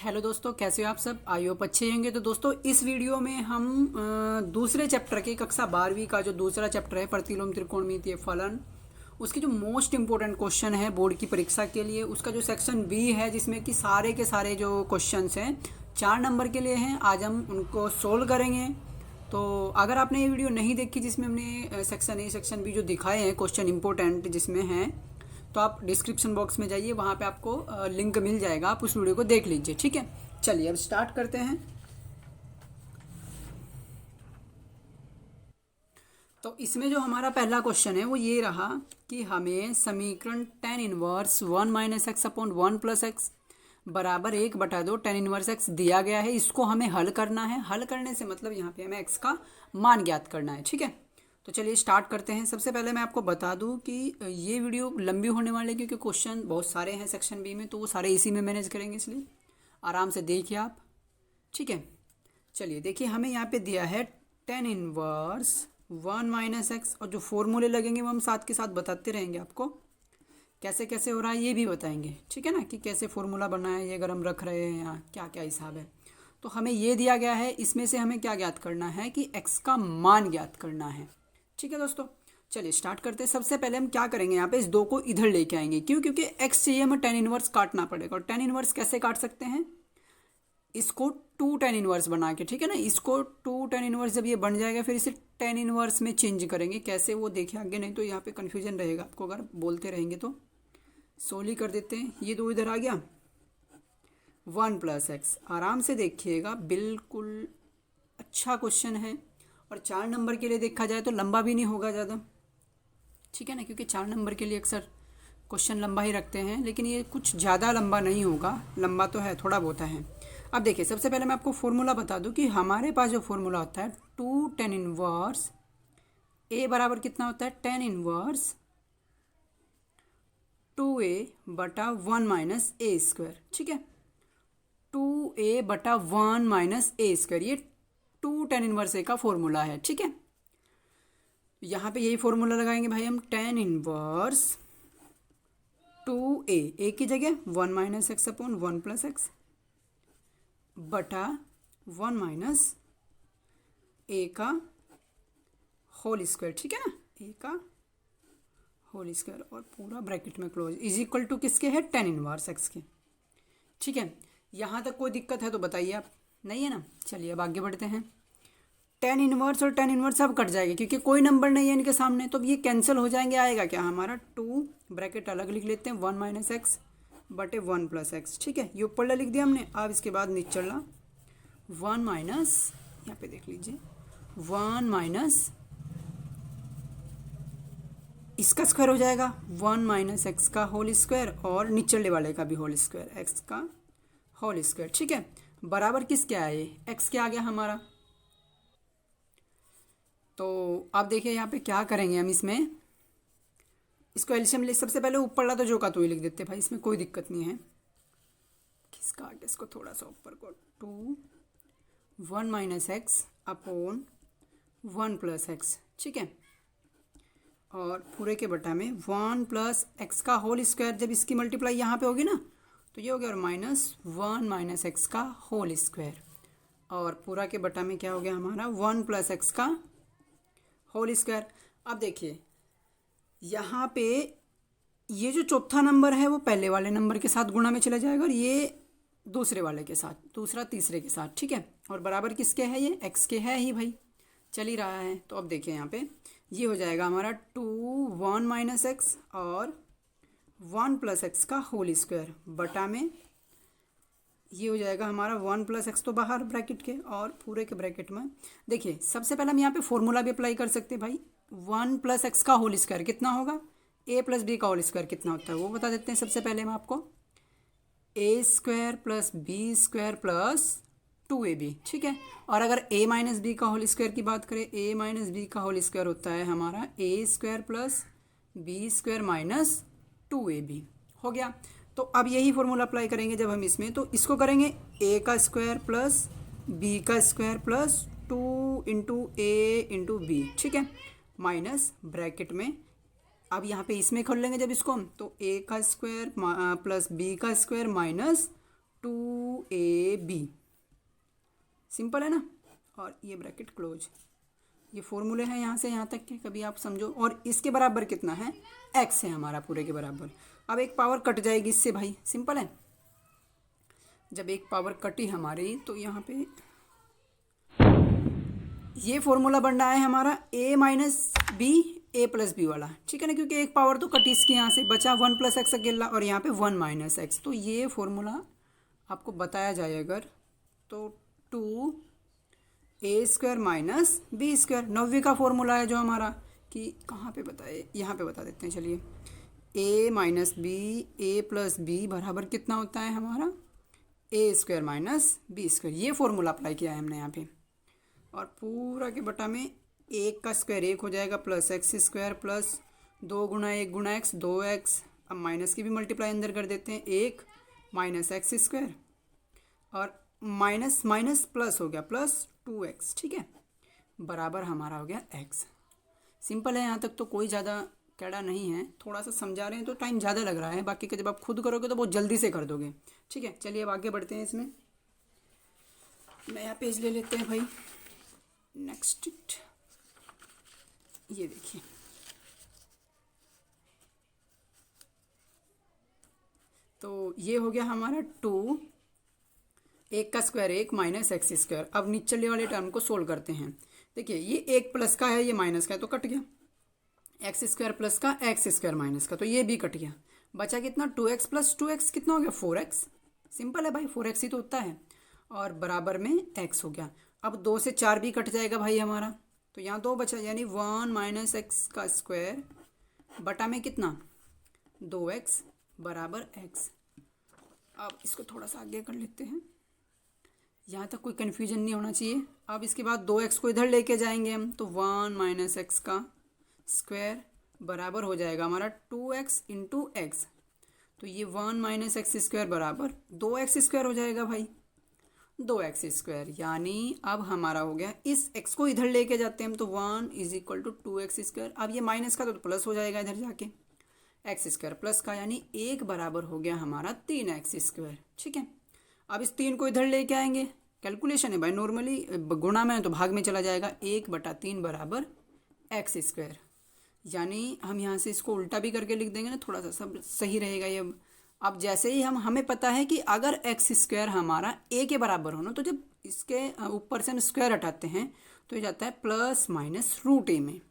Hello दोस्तों, कैसे हो आप सब। आई होप अच्छे होंगे। तो दोस्तों इस वीडियो में हम दूसरे चैप्टर के कक्षा 12वीं का जो दूसरा चैप्टर है प्रतिलोम त्रिकोणमितीय फलन, उसके जो मोस्ट इम्पोर्टेंट क्वेश्चन है बोर्ड की परीक्षा के लिए, उसका जो सेक्शन बी है जिसमें कि सारे के सारे जो क्वेश्चंस हैं 4 नंबर के लिए हैं, आज हम उनको सोल्व करेंगे। तो अगर आपने ये वीडियो नहीं देखी जिसमें हमने सेक्शन ए सेक्शन बी जो दिखाए हैं क्वेश्चन इंपॉर्टेंट जिसमें हैं, तो आप डिस्क्रिप्शन बॉक्स में जाइए, वहाँ पे आपको लिंक मिल जाएगा, आप उस वीडियो को देख लीजिए। ठीक है, चलिए अब स्टार्ट करते हैं। तो इसमें जो हमारा पहला क्वेश्चन है वो ये रहा कि हमें समीकरण tan इनवर्स 1-x/1 + x बराबर 1/2 tan इनवर्स x दिया गया है। इसको हमें हल करना है। हल करने से मतलब यहाँ पे हमें x का मान ज्ञात करना है। ठीक है, तो चलिए स्टार्ट करते हैं। सबसे पहले मैं आपको बता दूं कि ये वीडियो लंबी होने वाली है क्योंकि क्वेश्चन बहुत सारे हैं सेक्शन बी में, तो वो सारे इसी में मैनेज करेंगे, इसलिए आराम से देखिए आप। ठीक है, चलिए देखिए, हमें यहाँ पे दिया है tan इनवर्स 1 - x, और जो फॉर्मूले लगेंगे वो हम साथ के साथ बताते रहेंगे आपको, कैसे कैसे हो रहा है ये भी बताएंगे। ठीक है ना, कि कैसे फॉर्मूला बना है ये, अगर हम रख रहे हैं यहाँ क्या क्या हिसाब है। तो हमें ये दिया गया है, इसमें से हमें क्या ज्ञात करना है कि x का मान ज्ञात करना है। ठीक है दोस्तों, चलिए स्टार्ट करते हैं। सबसे पहले हम क्या करेंगे, यहाँ पे इस 2 को इधर लेके आएंगे। क्यों? क्योंकि x चाहिए हमें tan इनवर्स काटना पड़ेगा। और tan इनवर्स कैसे काट सकते हैं, इसको 2 tan इनवर्स बना के। ठीक है ना, इसको 2 tan इनवर्स जब ये बन जाएगा फिर इसे tan इनवर्स में चेंज करेंगे। कैसे वो देखिए आगे, नहीं तो यहाँ पे कन्फ्यूजन रहेगा आपको अगर बोलते रहेंगे। तो सोली कर देते हैं, ये 2 इधर आ गया, 1 + x। आराम से देखिएगा, बिल्कुल अच्छा क्वेश्चन है। और 4 नंबर के लिए देखा जाए तो लंबा भी नहीं होगा ज़्यादा। ठीक है ना, क्योंकि 4 नंबर के लिए अक्सर क्वेश्चन लंबा ही रखते हैं, लेकिन ये कुछ ज़्यादा लंबा नहीं होगा। लंबा तो है, थोड़ा बहुत है। अब देखिए, सबसे पहले मैं आपको फॉर्मूला बता दूं कि हमारे पास जो फॉर्मूला होता है 2 tan इनवर्स a बराबर कितना होता है, tan इनवर्स 2a/1 - a²। ठीक है, 2a/1 - a², ये 2 tan इनवर्स a का फॉर्मूला है। ठीक है, यहाँ पे यही फॉर्मूला लगाएंगे भाई हम, tan इनवर्स 2a की जगह 1 - x/1 + x बटा 1 - a का होल स्क्वायर। ठीक है ना, a का होल स्क्वायर और पूरा ब्रैकेट में क्लोज इज इक्वल टू किसके है, tan इनवर्स x के। ठीक है, यहाँ तक कोई दिक्कत है तो बताइए आप, नहीं है ना। चलिए अब आगे बढ़ते हैं। tan इनवर्स और tan इनवर्स सब कट जाएगा क्योंकि कोई नंबर नहीं है इनके सामने, तो अब ये कैंसिल हो जाएंगे। आएगा क्या हमारा 2, ब्रैकेट अलग लिख लेते हैं, 1 - x बटे 1 + x। ठीक है, ये ऊपर लिख दिया हमने। अब इसके बाद नीचे चलना, 1 माइनस, यहाँ पे देख लीजिए, 1 - इसका स्क्वायर हो जाएगा 1 - x का होल स्क्वायर, और निचले वाले का भी होल स्क्वायर, x का होल स्क्वायर। ठीक है, बराबर किस क्या है, ये x क्या आ गया हमारा। तो अब देखिए यहाँ पे क्या करेंगे हम, इसमें इसको एलसीएम ले। सबसे पहले ऊपर ला तो जो का तो ही लिख देते भाई, इसमें कोई दिक्कत नहीं है। किसका आगे इसको थोड़ा सा ऊपर को, 2 1 - x/1 + x। ठीक है, और पूरे के बटा में 1 + x का होल स्क्वायर, जब इसकी मल्टीप्लाई यहाँ पे होगी ना तो ये हो गया, और -1 - x का होल स्क्वायर, और पूरा के बटा में क्या हो गया हमारा, 1 + x का होल स्क्वायर। अब देखिए यहाँ पे ये जो चौथा नंबर है वो पहले वाले नंबर के साथ गुणा में चला जाएगा, और ये दूसरे वाले के साथ, दूसरा तीसरे के साथ। ठीक है, और बराबर किसके है, ये x के है ही भाई, चल ही रहा है। तो अब देखिए यहाँ पे ये हो जाएगा हमारा 2 1 - x और 1 + x का होल स्क्वायर बटा में ये हो जाएगा हमारा 1 + x तो बाहर ब्रैकेट के, और पूरे के ब्रैकेट में देखिए सबसे पहले हम यहाँ पे फॉर्मूला भी अप्लाई कर सकते हैं भाई। 1 + x का होल स्क्वायर कितना होगा, a + b का होल स्क्वायर कितना होता है वो बता देते हैं। सबसे पहले हम आपको a² + b² + 2ab। ठीक है, और अगर a - b का होल स्क्वायर की बात करें, a - b का होल स्क्वायर होता है हमारा a² + b² - 2ab। हो गया, तो अब यही फॉर्मूला अप्लाई करेंगे जब हम इसमें, तो इसको करेंगे a का स्क्वायर प्लस b का स्क्वायर प्लस 2 × a × b। ठीक है, माइनस ब्रैकेट में, अब यहाँ पे इसमें खोल लेंगे जब इसको हम, तो a का स्क्वायर प्लस b का स्क्वायर माइनस 2ab, सिंपल है ना। और ये ब्रैकेट क्लोज, ये फॉर्मूले हैं यहाँ से यहाँ तक के, कभी आप समझो। और इसके बराबर कितना है, x है हमारा पूरे के बराबर। अब एक पावर कट जाएगी इससे भाई, सिंपल है। जब एक पावर कटी हमारी तो यहाँ पे ये फॉर्मूला बन रहा है हमारा a minus B a plus B वाला, ठीक है ना, क्योंकि एक पावर तो कटी इसकी यहाँ से, बचा 1 प्लस एक्स अकेला और यहाँ पे 1 माइनस एक्स। तो ये फॉर्मूला आपको बताया जाए अगर तो 2a² माइनस b², 9वीं का फॉर्मूला है जो हमारा, कि कहाँ पे बताए, यहाँ पे बता देते हैं चलिए। a minus B a plus B बराबर कितना होता है हमारा, a² माइनस b²। ये फॉर्मूला अप्लाई किया है हमने यहाँ पे। और पूरा के बटा में 1 का स्क्वायर 1 हो जाएगा, प्लस x² प्लस 2 गुना 1 गुना x 2x। अब माइनस की भी मल्टीप्लाई अंदर कर देते हैं, 1 माइनस x² और माइनस माइनस प्लस हो गया प्लस 2x, ठीक है, बराबर हमारा हो गया x। सिंपल है, यहाँ तक तो कोई ज़्यादा कैड़ा नहीं है। थोड़ा सा समझा रहे हैं तो टाइम ज़्यादा लग रहा है, बाकी का जब आप खुद करोगे तो बहुत जल्दी से कर दोगे, ठीक है। चलिए अब आगे बढ़ते हैं। इसमें नया पेज ले लेते हैं भाई, नेक्स्ट। ये देखिए, तो ये हो गया हमारा 2, 1 का स्क्वायर 1 माइनस x²। अब निचले वाले टर्म को सोल्व करते हैं। देखिए ये 1 प्लस का है, ये माइनस का है तो कट गया, x² प्लस का x² माइनस का, तो ये भी कट गया। बचा कितना, 2x प्लस 2x कितना हो गया, 4x। सिंपल है भाई, 4x ही तो होता है, और बराबर में x हो गया। अब 2 से 4 भी कट जाएगा भाई हमारा, तो यहाँ 2 बचा, यानी 1 माइनस एक्स का स्क्वायर बटा में कितना, 2x बराबर x। अब इसको थोड़ा सा आगे कर लेते हैं, यहाँ तक कोई कन्फ्यूजन नहीं होना चाहिए। अब इसके बाद 2x को इधर लेके जाएंगे हम, तो 1 माइनस एक्स का स्क्वायर बराबर हो जाएगा हमारा 2x इंटू एक्स। तो ये 1 माइनस x² बराबर 2x² हो जाएगा भाई, 2x²। यानी अब हमारा हो गया, इस x को इधर लेके जाते हैं हम, तो 1 इज इक्वल टू 2x²। अब ये माइनस का तो प्लस हो जाएगा इधर जाके, x² प्लस का, यानी 1 बराबर हो गया हमारा 3x², ठीक है। अब इस 3 को इधर लेके आएंगे, कैलकुलेशन है भाई, नॉर्मली गुणा में है तो भाग में चला जाएगा, 1/3 बराबर x²। यानी हम यहाँ से इसको उल्टा भी करके लिख देंगे ना, थोड़ा सा सब सही रहेगा ये। अब जैसे ही हमें पता है कि अगर x² हमारा a के बराबर हो ना, तो जब इसके ऊपर से हम स्क्वायर हटाते हैं तो ये जाता है प्लस माइनस रूट a में,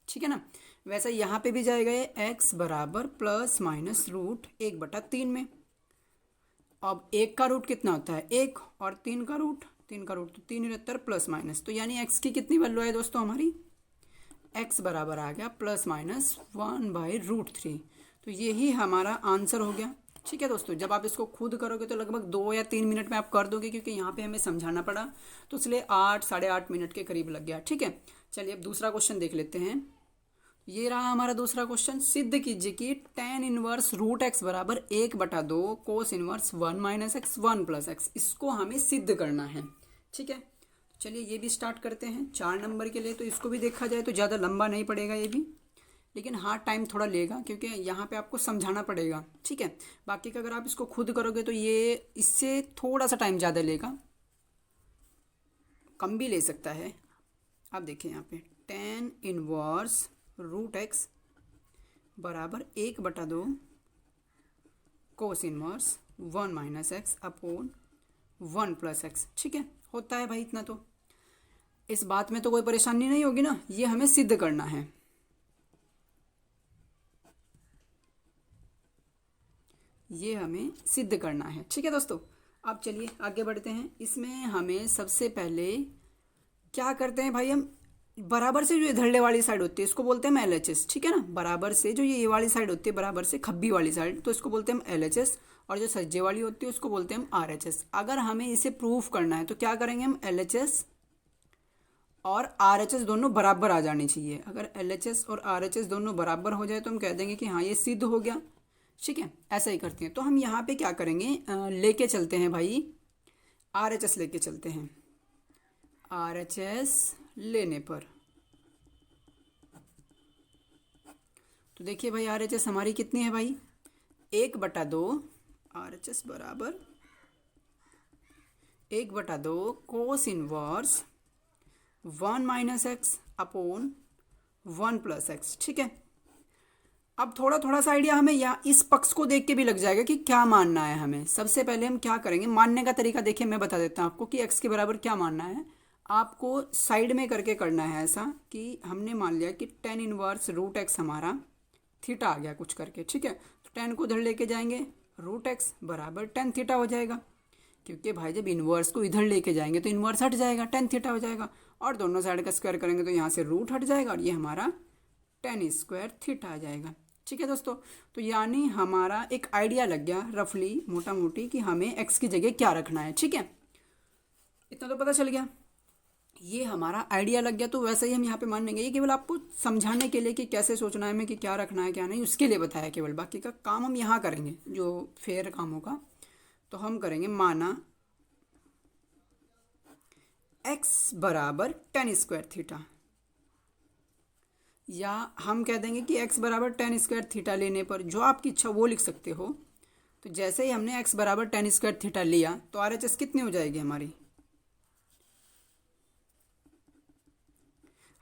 ठीक है ना। वैसे यहाँ पे भी जाएगा ये x बराबर प्लस माइनस रूट 1/3 में। अब 1 का रूट कितना होता है 1, और 3 का रूट तो 3 रहता है प्लस माइनस। तो यानी x की कितनी वैल्यू है दोस्तों हमारी, x बराबर आ गया प्लस माइनस 1/√3। तो यही हमारा आंसर हो गया, ठीक है दोस्तों। जब आप इसको खुद करोगे तो लगभग 2 या 3 मिनट में आप कर दोगे, क्योंकि यहाँ पे हमें समझाना पड़ा, तो इसलिए 8 साढ़े 8 मिनट के करीब लग गया, ठीक है। चलिए अब दूसरा क्वेश्चन देख लेते हैं। ये रहा हमारा दूसरा क्वेश्चन। सिद्ध कीजिए कि tan इनवर्स √x बराबर 1/2 cos inverse 1 minus x 1 plus x. इसको हमें सिद्ध करना है, ठीक है। चलिए ये भी स्टार्ट करते हैं 4 नंबर के लिए। तो इसको भी देखा जाए तो ज़्यादा लंबा नहीं पड़ेगा ये भी, लेकिन हाँ टाइम थोड़ा लेगा, क्योंकि यहाँ पे आपको समझाना पड़ेगा, ठीक है। बाकी का अगर आप इसको खुद करोगे तो ये इससे थोड़ा सा टाइम ज़्यादा लेगा, कम भी ले सकता है। अब देखिए यहाँ पे tan इनवर्स √x बराबर 1/2 cos inverse 1 minus x upon 1 plus x, ठीक है। होता है भाई इतना, तो इस बात में तो कोई परेशानी नहीं होगी ना। ये हमें सिद्ध करना है, ये हमें सिद्ध करना है, ठीक है दोस्तों। अब चलिए आगे बढ़ते हैं। इसमें हमें सबसे पहले क्या करते हैं भाई, हम बराबर से जो इधरले वाली साइड होती है इसको बोलते हैं हम LHS, ठीक है ना। बराबर से जो ये वाली साइड होती है, बराबर से खब्बी वाली साइड, तो इसको बोलते हैं हम LHS, और जो सज्जे वाली होती है उसको बोलते हैं हम RHS। अगर हमें इसे प्रूफ करना है तो क्या करेंगे हम, LHS और RHS दोनों बराबर आ जानी चाहिए। अगर LHS और RHS दोनों बराबर हो जाए तो हम कह देंगे कि हाँ ये सिद्ध हो गया, ठीक है। ऐसा ही करते हैं। तो हम यहाँ पे क्या करेंगे, लेके चलते हैं भाई, RHS लेके चलते हैं। RHS लेने पर तो देखिए भाई RHS हमारी कितनी है भाई, 1/2 RHS बराबर 1/2 cos inverse 1 - x upon 1 + x। ठीक है, अब थोड़ा थोड़ा सा आइडिया हमें या इस पक्ष को देख के भी लग जाएगा कि क्या मानना है हमें। सबसे पहले हम क्या करेंगे, मानने का तरीका देखिए, मैं बता देता हूँ आपको कि x के बराबर क्या मानना है। आपको साइड में करके करना है ऐसा कि हमने मान लिया कि tan इनवर्स √x हमारा थीटा आ गया कुछ करके। ठीक है, तो tan को इधर लेके जाएंगे, √x बराबर tan थीटा हो जाएगा, क्योंकि भाई जब इन्वर्स को इधर लेके जाएंगे तो इन्वर्स हट जाएगा, tan थीटा हो जाएगा, और दोनों साइड का स्क्वायर करेंगे तो यहाँ से रूट हट जाएगा और ये हमारा tan² थीटा आ जाएगा। ठीक है दोस्तों, तो यानी हमारा एक आइडिया लग गया रफली मोटा मोटी कि हमें x की जगह क्या रखना है। ठीक है, इतना तो पता चल गया, ये हमारा आइडिया लग गया। तो वैसे ही हम यहाँ पे मान लेंगे, ये केवल आपको समझाने के लिए कि कैसे सोचना है हमें, कि क्या रखना है क्या नहीं, उसके लिए बताया केवल। बाकी का काम हम यहाँ करेंगे जो फेयर काम होगा। तो हम करेंगे माना x बराबर tan² थीटा, या हम कह देंगे कि x बराबर tan² थीटा लेने पर जो आपकी इच्छा वो लिख सकते हो। तो जैसे ही हमने x बराबर tan² थीटा लिया तो RHS कितनी हो जाएगी हमारी,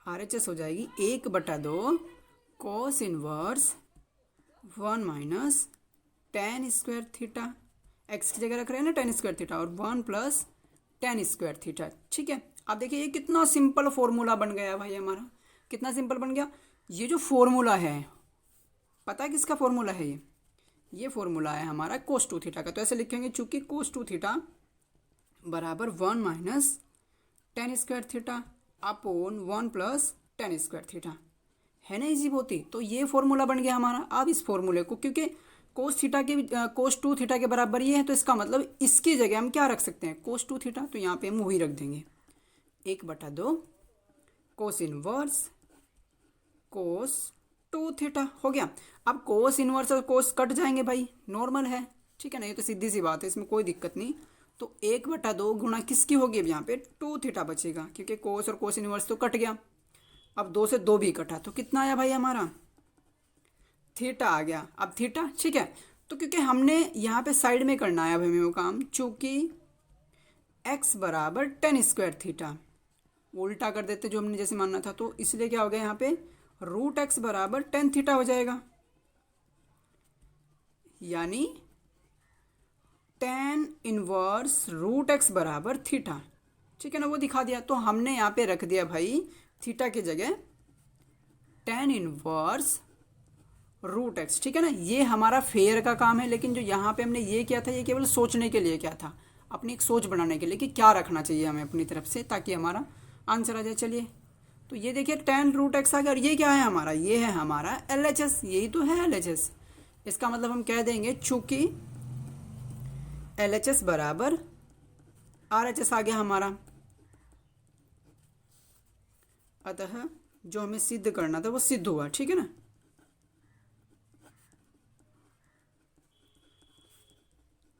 RHS हो जाएगी 1/2 cos inverse 1 - tan² theta. x की जगह रख रहे हैं ना tan² थीटा, और 1 + tan² थीटा। ठीक है, अब देखिए ये कितना सिंपल फॉर्मूला बन गया भाई हमारा, कितना सिंपल बन गया। ये जो फॉर्मूला है, पता है किसका फॉर्मूला है ये फॉर्मूला है हमारा cos 2 थीटा का। तो ऐसे लिखेंगे, चूंकि cos 2 थीटा बराबर 1 - tan² theta upon 1 + tan² theta, है ना इजी होती। तो ये फॉर्मूला बन गया हमारा। अब इस फॉर्मूले को, क्योंकि cos 2 थीटा के बराबर ये है, तो इसका मतलब इसकी जगह हम क्या रख सकते हैं, cos 2 थीटा। तो यहाँ पे हम वही रख देंगे, 1/2 कोस इनवर्स cos 2 थीटा हो गया। अब कोस इनवर्स और कोस कट जाएंगे भाई, नॉर्मल है। ठीक है ना, ये तो सीधी सी बात है, इसमें कोई दिक्कत नहीं। तो 1/2 गुणा किसकी होगी, अब यहाँ पे 2 थीटा बचेगा, क्योंकि कोस और कोस इनवर्स तो कट गया। अब 2 से 2 भी कटा, तो कितना आया भाई हमारा, थीटा आ गया। अब थीटा, ठीक है, तो क्योंकि हमने यहाँ पे साइड में करना है अब हमें वो काम, चूँकि x बराबर tan² थीटा, उल्टा कर देते जो हमने जैसे मानना था, तो इसलिए क्या हो गया यहाँ पे √x बराबर tan थीटा हो जाएगा, यानी tan इनवर्स √x बराबर थीटा। ठीक है ना, वो दिखा दिया। तो हमने यहाँ पे रख दिया भाई थीटा की जगह tan इनवर्स √x। ठीक है ना, ये हमारा फेयर का काम है। लेकिन जो यहाँ पे हमने ये किया था, ये केवल सोचने के लिए क्या था, अपनी एक सोच बनाने के लिए कि क्या रखना चाहिए हमें अपनी तरफ से, ताकि हमारा आंसर आ जाए। चलिए, तो ये देखिए tan √x आ गया, और ये क्या है हमारा, ये है हमारा LHS, यही तो है LHS। इसका मतलब हम कह देंगे चूँकि LHS बराबर RHS आ गया हमारा, अतः जो हमें सिद्ध करना था वो सिद्ध हुआ। ठीक है ना,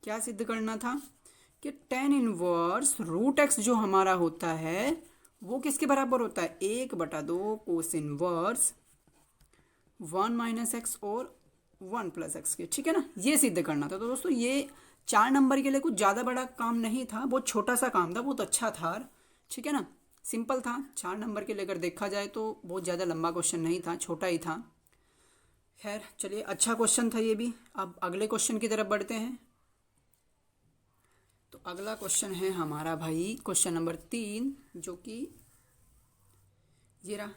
क्या सिद्ध करना था कि tan इनवर्स √x जो हमारा होता है वो किसके बराबर होता है, 1/2 कोस इनवर्स 1 - x और 1 + x के। ठीक है ना, ये सिद्ध करना था। तो दोस्तों ये 4 नंबर के लिए कुछ ज़्यादा बड़ा काम नहीं था, बहुत छोटा सा काम था, बहुत अच्छा था। ठीक है ना, सिंपल था। 4 नंबर के लिए अगर देखा जाए तो बहुत ज़्यादा लंबा क्वेश्चन नहीं था, छोटा ही था। खैर चलिए, अच्छा क्वेश्चन था ये भी। अब अगले क्वेश्चन की तरफ बढ़ते हैं। तो अगला क्वेश्चन है हमारा भाई क्वेश्चन नंबर 3, जो कि ये रहा,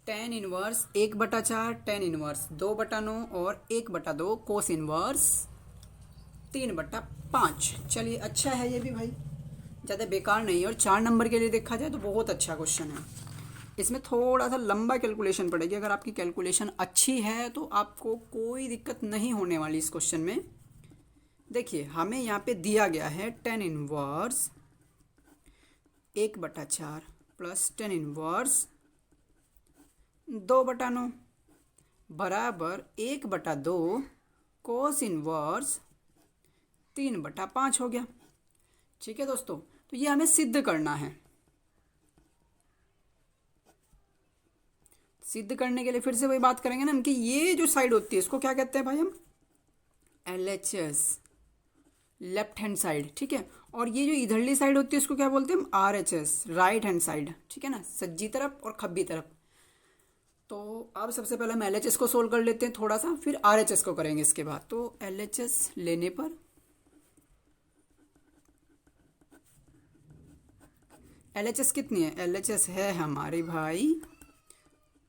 tan इनवर्स 1/4 tan इनवर्स 2/9 और 1/2 कोस इनवर्स 3/5। चलिए, अच्छा है ये भी भाई, ज़्यादा बेकार नहीं है, और 4 नंबर के लिए देखा जाए तो बहुत अच्छा क्वेश्चन है। इसमें थोड़ा सा लंबा कैलकुलेशन पड़ेगी, अगर आपकी कैलकुलेशन अच्छी है तो आपको कोई दिक्कत नहीं होने वाली इस क्वेश्चन में। देखिए, हमें यहाँ पे दिया गया है tan inverse 1/4 plus tan inverse 2/9 बराबर 1/2 कोस इनवर्स 3/5 हो गया। ठीक है दोस्तों, तो ये हमें सिद्ध करना है। सिद्ध करने के लिए फिर से वही बात करेंगे ना हम, कि ये जो साइड होती है इसको क्या कहते हैं भाई हम, LHS। लेफ्ट हैंड साइड, ठीक है। और ये जो इधरली साइड होती है इसको क्या बोलते हैं हम, RHS, राइट हैंड साइड, ठीक है ना, सज्जी तरफ और खब्बी तरफ। तो अब सबसे पहले हम LHS को सोल्व कर लेते हैं थोड़ा सा, फिर RHS को करेंगे इसके बाद। तो LHS लेने पर LHS कितनी है, LHS है हमारी भाई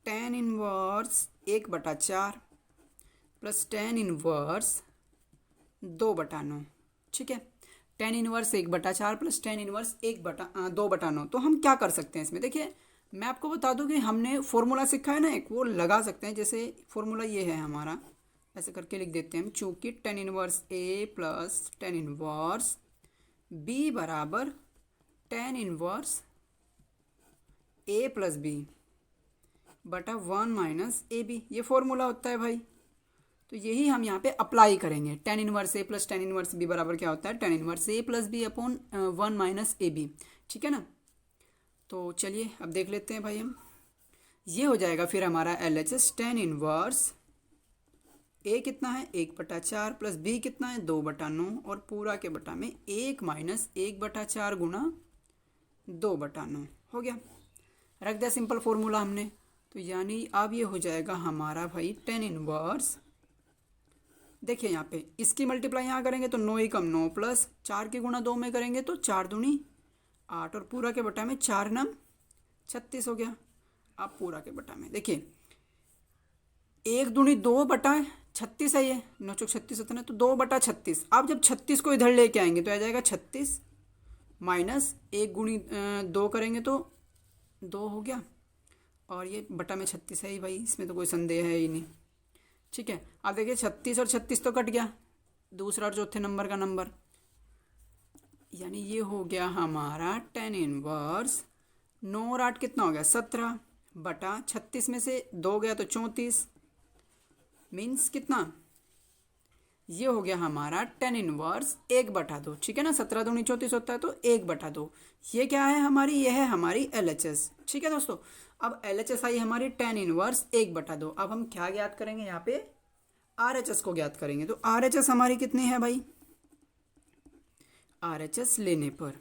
tan inverse 1/4 plus tan inverse 2/9, ठीक है। tan inverse 1/4 plus tan inverse 2/9। तो हम क्या कर सकते हैं इसमें, देखिए मैं आपको बता दूं कि हमने फॉर्मूला सीखा है ना एक, वो लगा सकते हैं। जैसे फॉर्मूला ये है हमारा, ऐसे करके लिख देते हैं हम, चूँकि tan inverse A plus tan inverse B बराबर tan inverse A plus B बटा 1 माइनस AB, ये फॉर्मूला होता है भाई। तो यही हम यहाँ पे अप्लाई करेंगे। tan inverse A plus tan inverse B बराबर क्या होता है, tan inverse A plus B upon 1 minus AB, ठीक है ना। तो चलिए अब देख लेते हैं भाई हम, ये हो जाएगा फिर हमारा LHS tan इनवर्स A कितना है 1/4 प्लस B कितना है 2/9 और पूरा के बटा में 1 माइनस 1/4 गुना 2/9 हो गया। रख दिया सिंपल फॉर्मूला हमने। तो यानी अब ये हो जाएगा हमारा भाई tan इनवर्स, देखिए यहाँ पे इसकी मल्टीप्लाई यहाँ करेंगे तो 9 एकम 9 प्लस 4 के गुना 2 में करेंगे तो 4 दूनी 8 और पूरा के बटा में 4 नम 36 हो गया। अब पूरा के बटा में देखिए 1 दूनी 2/36 है, ये 9 चौक 36 होता है ना, तो 2/36। अब जब 36 को इधर लेके आएंगे तो आ जाएगा 36 माइनस 1 गुणी 2 करेंगे तो 2 हो गया, और ये बटा में 36 है ही भाई, इसमें तो कोई संदेह है ही नहीं, ठीक है। अब देखिए 36 और 36 तो कट गया, दूसरा और चौथे नंबर का नंबर, यानी ये हो गया हमारा tan इनवर्स 9 और 8 कितना हो गया 17 बटा 36 में से 2 गया तो 34, मीन्स कितना, ये हो गया हमारा tan इनवर्स 1/2, ठीक है ना। 17 दूनी 34 होता है तो 1/2। ये क्या है हमारी, ये है हमारी LHS, ठीक है दोस्तों। अब LHS आई हमारी tan इनवर्स 1/2। अब हम क्या ज्ञात करेंगे यहाँ पे, RHS को ज्ञात करेंगे। तो RHS हमारी कितनी है भाई, RHS लेने पर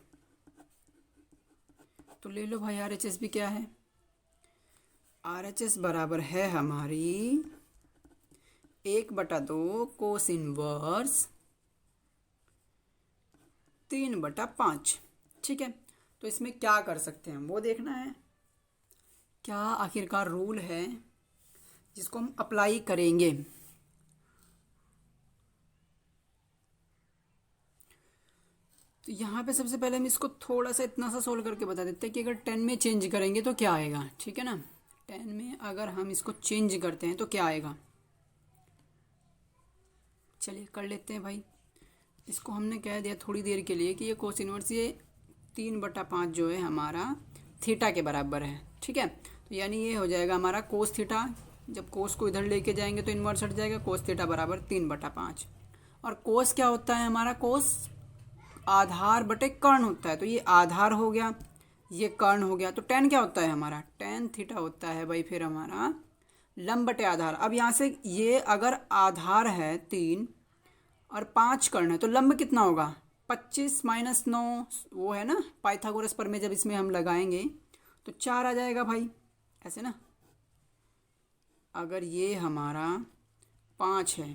तो ले लो भाई, RHS भी क्या है, RHS बराबर है हमारी 1/2 कोस इनवर्स 3/5, ठीक है। तो इसमें क्या कर सकते हैं हम वो देखना है, क्या आखिरकार रूल है जिसको हम अप्लाई करेंगे। तो यहाँ पे सबसे पहले हम इसको थोड़ा सा इतना सा सोल्व करके बता देते हैं कि अगर 10 में चेंज करेंगे तो क्या आएगा, ठीक है ना। 10 में अगर हम इसको चेंज करते हैं तो क्या आएगा, चलिए कर लेते हैं भाई। इसको हमने कह दिया थोड़ी देर के लिए कि ये कोस इनवर्स ये 3/5 जो है हमारा थीटा के बराबर है, ठीक है। तो यानी ये हो जाएगा हमारा कोस थीटा, जब कोस को इधर लेके जाएंगे तो इनवर्स हट जाएगा, कोस थीटा बराबर 3/5। और कोस क्या होता है हमारा, कोस आधार बटे कर्ण होता है, तो ये आधार हो गया, ये कर्ण हो गया। तो tan क्या होता है हमारा, tan थीटा होता है भाई फिर हमारा लंब बटे आधार। अब यहाँ से ये अगर आधार है 3 और 5 कर्ण है तो लंब कितना होगा 25 माइनस 9, वो है ना पाइथागोरस प्रमेय, जब इसमें हम लगाएंगे तो 4 आ जाएगा भाई, ऐसे ना। अगर ये हमारा 5 है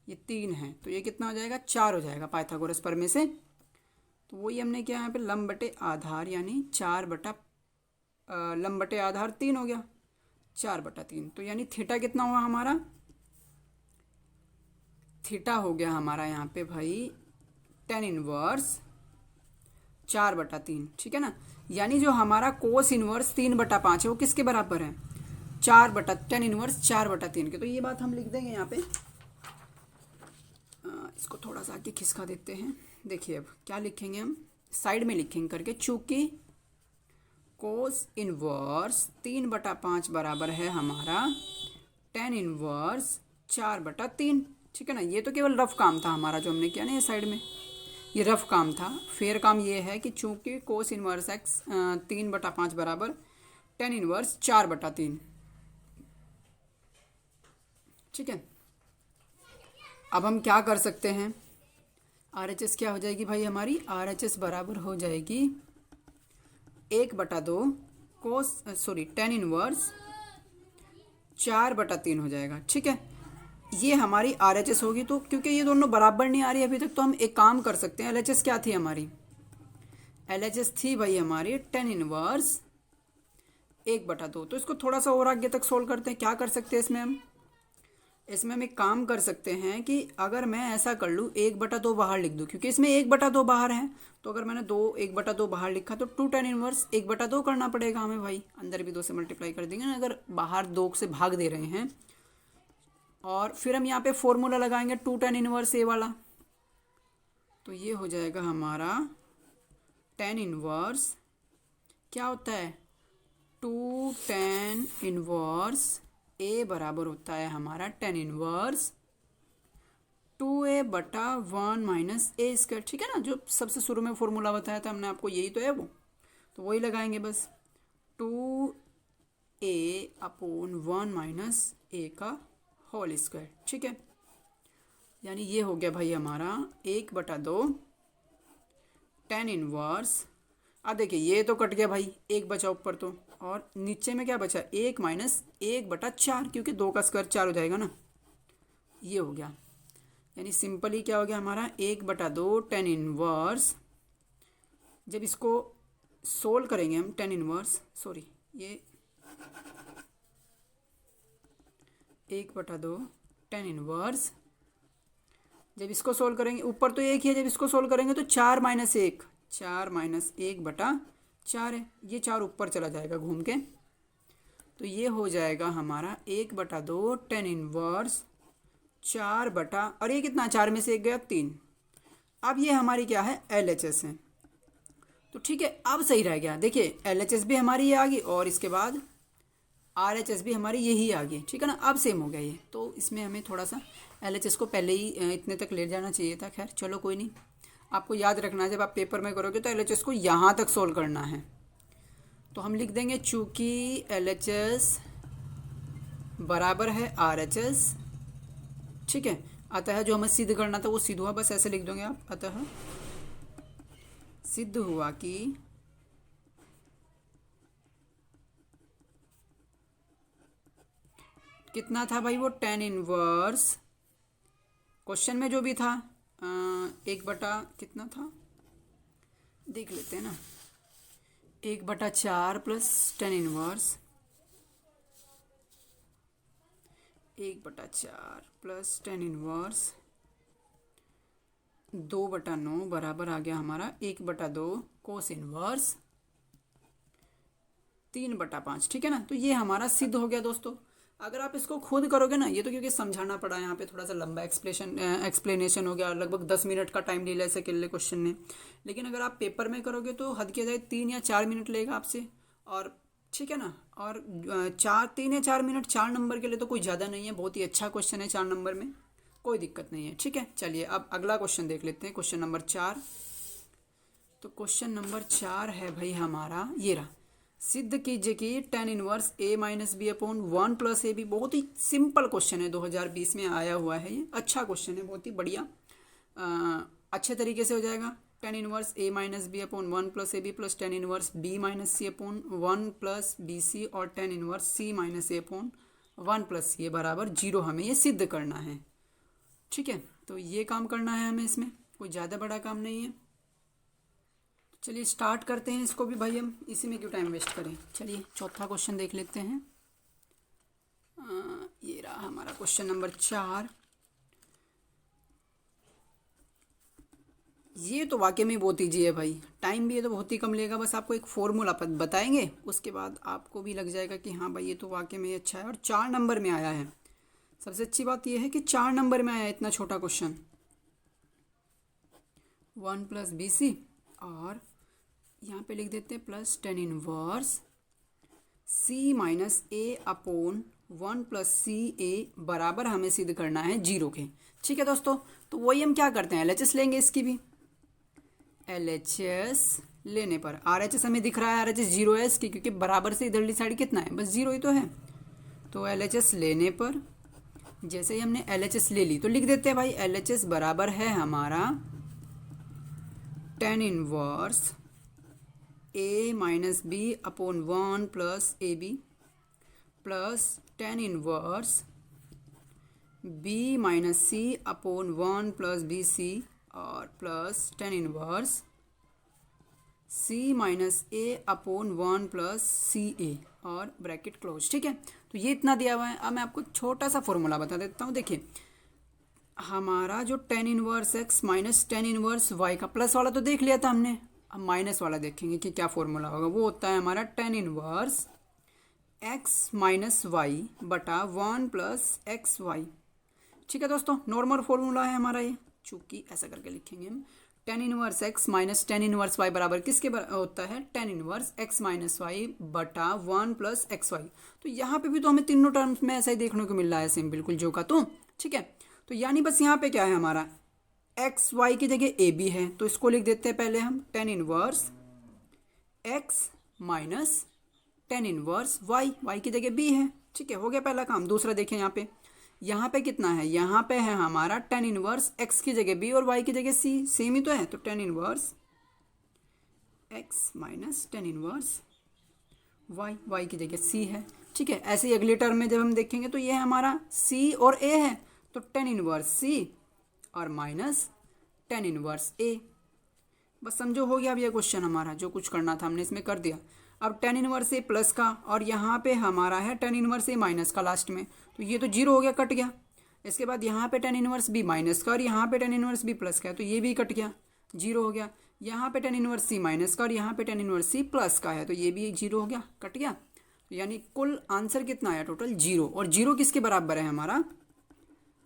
ये 3 है तो ये कितना हो जाएगा 4 हो जाएगा पाइथागोरस प्रमेय से। तो वही हमने किया यहाँ पे लंब बटे आधार, यानी 4 बटा लंब बटे आधार 3 हो गया, 4/3। तो यानी थीटा कितना हुआ हमारा, थीटा हो गया हमारा यहाँ पे भाई tan इनवर्स 4/3, ठीक है ना। यानी जो हमारा कोस इनवर्स 3/5 है वो किसके बराबर है, tan इनवर्स 4/3 के। तो ये बात हम लिख देंगे यहाँ पे, इसको थोड़ा सा आगे खिसका देते हैं। देखिए अब क्या लिखेंगे हम, साइड में लिखेंगे करके, चूंकि कोस इनवर्स 3/5 बराबर है हमारा tan इनवर्स 4/3, ठीक है ना। ये तो केवल रफ काम था हमारा जो हमने किया ना, ये साइड में ये रफ काम था। फेयर काम ये है कि चूंकि कोस इनवर्स x 3/5 बराबर tan इनवर्स 4/3, ठीक है। अब हम क्या कर सकते हैं, RHS क्या हो जाएगी भाई हमारी, RHS बराबर हो जाएगी 1/2 कोस tan इनवर्स 4/3 हो जाएगा। ठीक है, ये हमारी RHS होगी। तो क्योंकि ये दोनों बराबर नहीं आ रही अभी तक, तो हम एक काम कर सकते हैं। LHS क्या थी हमारी, LHS थी भाई हमारी tan इनवर्स 1/2। तो इसको थोड़ा सा और आगे तक सोल्व करते हैं। क्या कर सकते हैं इसमें हम एक काम कर सकते हैं कि अगर मैं ऐसा कर लूँ 1/2 बाहर लिख दूँ, क्योंकि इसमें 1/2 बाहर है। तो अगर मैंने 1/2 बाहर लिखा तो 2 tan इनवर्स 1/2 करना पड़ेगा हमें भाई। अंदर भी 2 से मल्टीप्लाई कर देंगे ना, अगर बाहर 2 से भाग दे रहे हैं। और फिर हम यहाँ पे फॉर्मूला लगाएंगे 2 tan इनवर्स ए वाला। तो ये हो जाएगा हमारा tan इनवर्स क्या होता है, 2 tan इनवर्स ए बराबर होता है हमारा tan inverse 2a/1 minus a square. ठीक है ना, जो सबसे शुरू में फॉर्मूला बताया था हमने आपको, यही तो है वो। तो वही लगाएंगे बस, 2a/1 माइनस ए का होल स्क्वायर। ठीक है, यानी ये हो गया भाई हमारा 1/2 tan इनवर्स। अब देखिए ये तो कट गया भाई, 1 बचा ऊपर तो, और नीचे में क्या बचा, 1 माइनस 1/4, क्योंकि 2 का स्क्वायर 4 हो जाएगा ना। ये हो गया, यानी सिंपली क्या हो गया हमारा 1/2 tan इनवर्स। जब इसको सोल्व करेंगे हम tan इनवर्स, सॉरी ये 1/2 tan इनवर्स, जब इसको सोल्व करेंगे, ऊपर तो 1 ही है, जब इसको सोल्व करेंगे तो 4 माइनस 1/4 है। ये 4 ऊपर चला जाएगा घूम के। तो ये हो जाएगा हमारा 1/2 tan इनवर्स 4 और ये कितना, 4 में से 1 गया 3। अब ये हमारी क्या है, LHS है। तो ठीक है, अब सही रह गया। देखिए LHS भी हमारी ये आ गई और इसके बाद RHS भी हमारी यही आ गई। ठीक है ना, अब सेम हो गया ये। तो इसमें हमें थोड़ा सा LHS को पहले ही इतने तक ले जाना चाहिए था। खैर चलो कोई नहीं, आपको याद रखना है जब आप पेपर में करोगे तो LHS को यहाँ तक सोल्व करना है। तो हम लिख देंगे चूँकि LHS बराबर है RHS। ठीक है, अतः जो हमें सिद्ध करना था वो सिद्ध हुआ, बस ऐसे लिख दोगे आप। अतः सिद्ध हुआ कि कितना था भाई वो tan इनवर्स, क्वेश्चन में जो भी था 1/ कितना था देख लेते हैं ना, 1/4 plus tan inverse 1/4 plus tan inverse 2/9 बराबर आ गया हमारा 1/2 कोस इनवर्स 3/5। ठीक है ना, तो ये हमारा सिद्ध हो गया दोस्तों। अगर आप इसको खुद करोगे ना, ये तो क्योंकि समझाना पड़ा यहाँ पे, थोड़ा सा लंबा एक्सप्लेनेशन हो गया, लगभग 10 मिनट का टाइम ले लिया ऐसे अकेले क्वेश्चन ने। लेकिन अगर आप पेपर में करोगे तो हद किया जाए 3 या 4 मिनट लेगा आपसे। और ठीक है ना, और 3 या 4 मिनट 4 नंबर के लिए तो कोई ज़्यादा नहीं है, बहुत ही अच्छा क्वेश्चन है 4 नंबर में, कोई दिक्कत नहीं है। ठीक है, चलिए अब अगला क्वेश्चन देख लेते हैं, क्वेश्चन नंबर 4। तो क्वेश्चन नंबर 4 है भाई हमारा, ये रहा, सिद्ध कीजिए कि tan inverse a minus B upon 1 plus A B. बहुत ही सिंपल क्वेश्चन है, 2020 में आया हुआ है ये, अच्छा क्वेश्चन है, बहुत ही बढ़िया, अच्छे तरीके से हो जाएगा। tan inverse a minus B upon 1 plus A B plus tan inverse b minus C upon 1 plus B C और tan इनवर्स c माइनस ए अपॉन 1 प्लस सी बराबर 0 हमें ये सिद्ध करना है। ठीक है, तो ये काम करना है हमें, इसमें कोई ज़्यादा बड़ा काम नहीं है। चलिए स्टार्ट करते हैं इसको भी भाई, हम इसी में क्यों टाइम वेस्ट करें। चलिए चौथा क्वेश्चन देख लेते हैं। ये रहा हमारा क्वेश्चन नंबर 4। ये तो वाकई में बहुत ईजी है भाई, टाइम भी ये तो बहुत ही कम लेगा, बस आपको एक फॉर्मूला बताएंगे, उसके बाद आपको भी लग जाएगा कि हाँ भाई ये तो वाकई में अच्छा है। और 4 नंबर में आया है, सबसे अच्छी बात यह है कि 4 नंबर में आया है इतना छोटा क्वेश्चन। 1 प्लस बी सी और यहाँ पे लिख देते हैं plus tan inverse c minus A upon 1 plus C a बराबर हमें सिद्ध करना है 0 के। ठीक है दोस्तों, तो वही हम क्या करते हैं, LHS लेंगे इसकी भी। LHS लेने पर RHS हमें दिख रहा है, RHS 0 है इसकी, क्योंकि बराबर से इधरली साइड कितना है, बस 0 ही तो है। तो LHS लेने पर जैसे ही हमने LHS ले ली तो लिख देते हैं भाई LHS बराबर है हमारा tan inverse A minus B upon 1 plus A B plus tan inverse B minus C upon 1 plus B C और plus tan inverse C minus A upon 1 plus C A और ब्रैकेट क्लोज। ठीक है, तो ये इतना दिया हुआ है। अब मैं आपको छोटा सा फॉर्मूला बता देता हूँ। देखिए हमारा जो tan inverse X minus tan inverse Y का प्लस वाला तो देख लिया था हमने, अब माइनस वाला देखेंगे कि क्या फॉर्मूला होगा। वो होता है हमारा tan inverse X minus Y बटा 1 प्लस एक्स वाई। ठीक है दोस्तों, नॉर्मल फॉर्मूला है हमारा ये, चूंकि ऐसा करके लिखेंगे हम tan inverse X minus tan inverse Y बराबर किसके होता है, tan inverse X minus Y बटा 1 प्लस एक्स वाई। तो यहाँ पे भी तो हमें तीनों टर्म्स में ऐसा ही देखने को मिल रहा है, सेम बिल्कुल जो का तो। ठीक है, तो यानी बस यहाँ पे क्या है हमारा एक्स वाई की जगह ए बी है, तो इसको लिख देते हैं पहले हम tan inverse X minus tan inverse Y, Y की जगह बी है। ठीक है, हो गया पहला काम। दूसरा देखिए यहाँ पे कितना है, यहाँ पे है हमारा टेन इनवर्स एक्स की जगह बी और वाई की जगह सी, सेम ही तो है। तो tan inverse X minus tan inverse Y, Y की जगह सी है। ठीक है, ऐसे ही अगले टर्म में जब हम देखेंगे तो ये है हमारा सी और ए है, तो टेन इनवर्स सी और माइनस टेन इनवर्स ए। बस समझो हो गया अब ये क्वेश्चन हमारा, जो कुछ करना था हमने इसमें कर दिया। अब टेन इनवर्स ए प्लस का और यहाँ पे हमारा है टेन इनवर्स ए माइनस का लास्ट में, तो ये तो जीरो हो गया, कट गया। इसके बाद यहाँ पे टेन इनवर्स बी माइनस का और यहाँ पे टेन इनवर्स बी प्लस का है, तो ये भी कट गया, जीरो हो गया। यहाँ पे टेन इनवर्स सी माइनस का और यहाँ पे टेन इनवर्स सी प्लस का है, तो ये भी जीरो हो गया, कट गया। तो यानी कुल आंसर कितना आया टोटल, जीरो। और जीरो किसके बराबर है हमारा,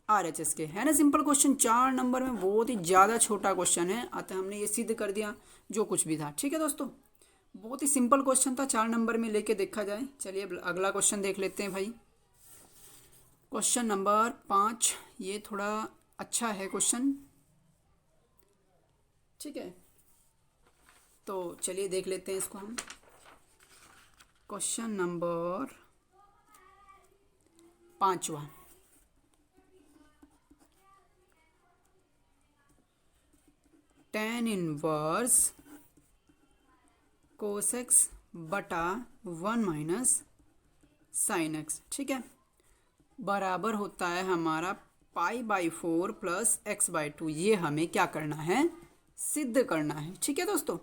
RHS के, है ना। सिंपल क्वेश्चन 4 नंबर में, बहुत ही ज़्यादा छोटा क्वेश्चन है, अतः हमने ये सिद्ध कर दिया जो कुछ भी था। ठीक है दोस्तों, बहुत ही सिंपल क्वेश्चन था, 4 नंबर में लेके देखा जाए। चलिए अगला क्वेश्चन देख लेते हैं भाई। क्वेश्चन नंबर 5, ये थोड़ा अच्छा है क्वेश्चन। ठीक है, तो चलिए देख लेते हैं इसको हम। क्वेश्चन नंबर 5वां, टेन इनवर्स कोस एक्स बटा 1 माइनस साइन एक्स, ठीक है, बराबर होता है हमारा π/4 प्लस x/2। ये हमें क्या करना है, सिद्ध करना है। ठीक है दोस्तों,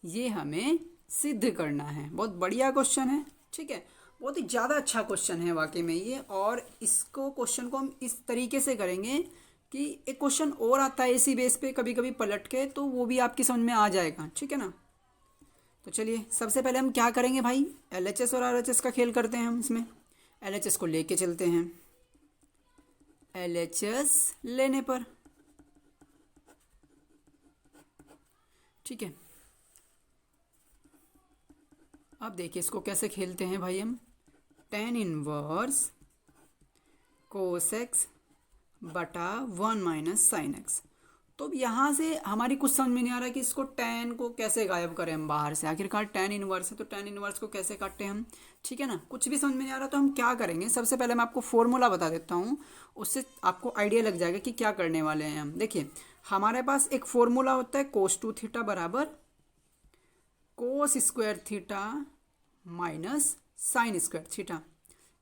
ये हमें सिद्ध करना है। बहुत बढ़िया क्वेश्चन है। ठीक है, बहुत ही ज़्यादा अच्छा क्वेश्चन है वाकई में ये। और इसको क्वेश्चन को हम इस तरीके से करेंगे कि एक क्वेश्चन और आता है इसी बेस पे कभी कभी पलट के, तो वो भी आपकी समझ में आ जाएगा। ठीक है ना। तो चलिए सबसे पहले हम क्या करेंगे भाई, LHS और RHS का खेल करते हैं हम इसमें। LHS को लेके चलते हैं, LHS लेने पर, ठीक है। अब देखिए इसको कैसे खेलते हैं भाई हम, टेन इनवर्स कोस एक्स बटा 1 माइनस साइन एक्स। तो अब यहाँ से हमारी कुछ समझ में नहीं आ रहा कि इसको टेन को कैसे गायब करें हम बाहर से। आखिरकार टेन इनवर्स है तो टेन इनवर्स को कैसे काटें हम, ठीक है ना। कुछ भी समझ में नहीं आ रहा तो हम क्या करेंगे, सबसे पहले मैं आपको फॉर्मूला बता देता हूँ, उससे आपको आइडिया लग जाएगा कि क्या करने वाले हैं हम। देखिए हमारे पास एक फॉर्मूला होता है कोस 2 थीटा बराबर cos square theta minus sine square theta.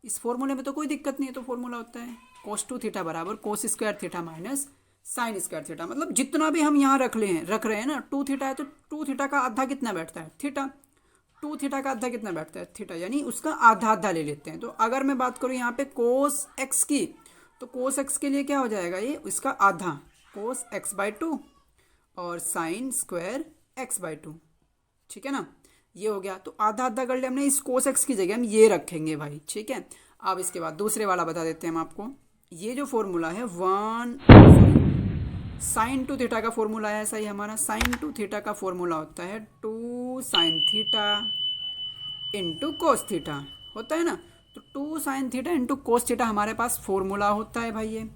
इस फॉर्मूले में तो कोई दिक्कत नहीं है, तो फॉर्मूला होता है कोस 2 थीटा बराबर cos square theta minus sine square theta. मतलब जितना भी हम यहाँ रख रहे हैं ना, 2 थीटा है तो 2 थीटा का आधा कितना बैठता है, थीटा। 2 थीटा का आधा कितना बैठता है, थीटा, यानी उसका आधा आधा ले लेते हैं। तो अगर मैं बात करूँ यहाँ पे कोस एक्स की, तो कोस एक्स के लिए क्या हो जाएगा, ये इसका आधा कोस x/2 और साइन स्क्वायर x/2, ठीक है ना। ये हो गया, तो आधा आधा कर लिया हमने, इस कोस एक्स की जगह हम ये रखेंगे भाई, ठीक है। अब इसके बाद दूसरे वाला बता देते हैं हम आपको। ये जो फॉर्मूला है साइन 2 थीटा का फॉर्मूला है, ऐसा ही हमारा साइन 2 थीटा का फॉर्मूला होता है 2 sin theta into cos theta, होता है ना। तो 2 sin theta into cos theta हमारे पास फॉर्मूला होता है भाई ये।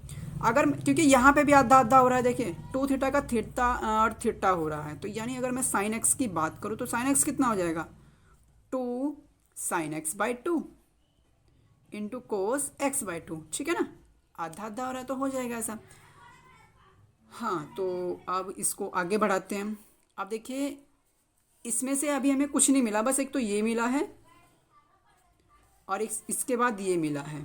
अगर क्योंकि यहाँ पे भी आधा आधा हो रहा है, देखिए 2 थीटा का थीटा और थीटा हो रहा है, तो यानी अगर मैं साइन एक्स की बात करूँ तो साइन एक्स कितना हो जाएगा, 2 sign x/2 into cos x/2, ठीक है ना। आधा आधा हो रहा है तो हो जाएगा ऐसा। हाँ, तो अब इसको आगे बढ़ाते हैं। अब देखिए, इसमें से अभी हमें कुछ नहीं मिला, बस एक तो ये मिला है और इसके बाद ये मिला है।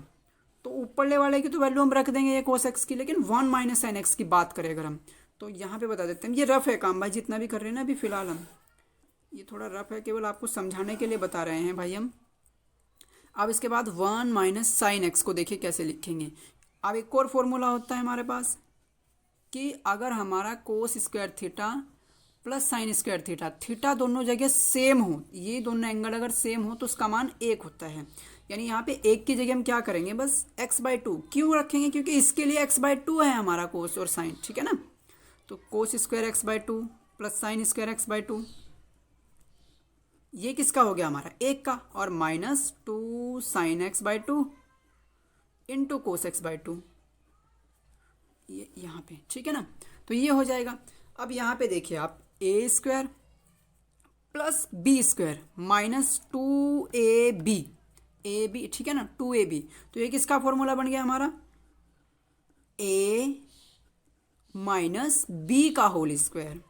तो ऊपरले वाले की तो वैल्यू हम रख देंगे ये कोस एक्स की, लेकिन 1 - sin x की बात करें अगर हम, तो यहाँ पे बता देते हैं। ये रफ है काम भाई, जितना भी कर रहे हैं ना अभी फ़िलहाल हम, ये थोड़ा रफ है, केवल आपको समझाने के लिए बता रहे हैं भाई हम। अब इसके बाद 1 - sin x को देखिए कैसे लिखेंगे। अब एक और फॉर्मूला होता है हमारे पास कि अगर हमारा cos square theta plus sine square theta, theta दोनों जगह सेम हो, ये दोनों एंगल अगर सेम हो तो उसका मान 1 होता है। यानी यहाँ पे 1 की जगह हम क्या करेंगे, बस x/2 क्यों रखेंगे, क्योंकि इसके लिए x/2 है हमारा कोस और साइन, ठीक है ना। तो cos square x/2 plus sine square x/2, ये किसका हो गया हमारा 1 का, और -2 sin x/2 into cos x/2, ये यहाँ पे, ठीक है ना। तो ये हो जाएगा। अब यहाँ पे देखिए आप a² प्लस b² -2ab, ठीक है ना, 2ab। तो ये किसका फॉर्मूला बन गया हमारा, a माइनस बी का होल स्क्वायर,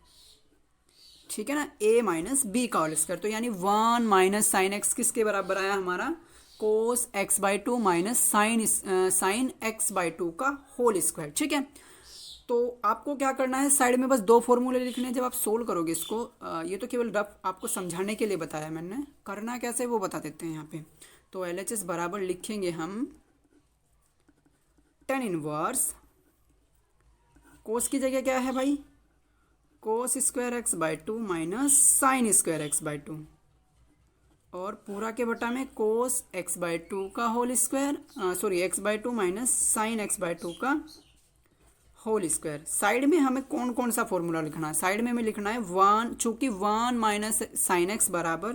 ठीक है ना, a - b का होल स्क्वायर। तो यानी 1 - sin x किसके बराबर आया हमारा, कोस x/2 माइनस साइन x/2 का होल स्क्वायर, ठीक है। तो आपको क्या करना है, साइड में बस 2 फॉर्मूले लिखने हैं जब आप सोल्व करोगे इसको। ये तो केवल रफ आपको समझाने के लिए बताया मैंने, करना कैसे वो बता देते हैं यहाँ पे। तो LHS बराबर लिखेंगे हम tan इनवर्स, कोस की जगह क्या है भाई, cos square x/2 minus sine square x/2, और पूरा के बटा में कोस x/2 का whole square, x/2 minus sign x/2 का होल स्क्वायर। साइड में हमें कौन कौन सा फॉर्मूला लिखना है, साइड में हमें लिखना है 1, चूंकि 1 - sin x बराबर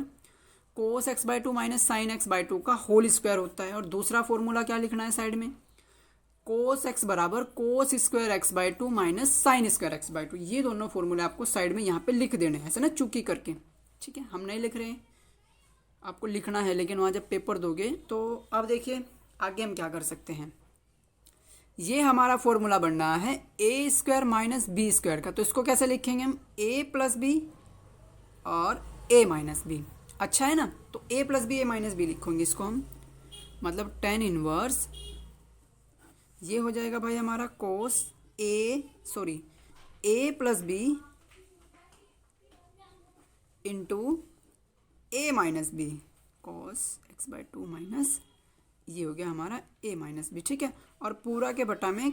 कोस x/2 माइनस साइन x/2 का होल स्क्वायर होता है। और दूसरा फॉर्मूला क्या लिखना है साइड में, कोस x बराबर cos square x/2 minus sine square x/2। ये दोनों फॉर्मूले आपको साइड में यहाँ पे लिख देने हैं, ऐसे ना चूकी करके, ठीक है। हम नहीं लिख रहे हैं, आपको लिखना है, लेकिन वहाँ जब पेपर दोगे तो। अब देखिए आगे हम क्या कर सकते हैं, ये हमारा फॉर्मूला बन रहा है a² माइनस b² का। तो इसको कैसे लिखेंगे हम, a प्लस बी और a माइनस बी, अच्छा है ना। तो a plus B, a minus B लिखेंगे इसको हम, मतलब tan इनवर्स ये हो जाएगा भाई हमारा cos a plus B into a minus B, cos x/2 minus, ये हो गया हमारा a माइनस बी, ठीक है। और पूरा के बटा में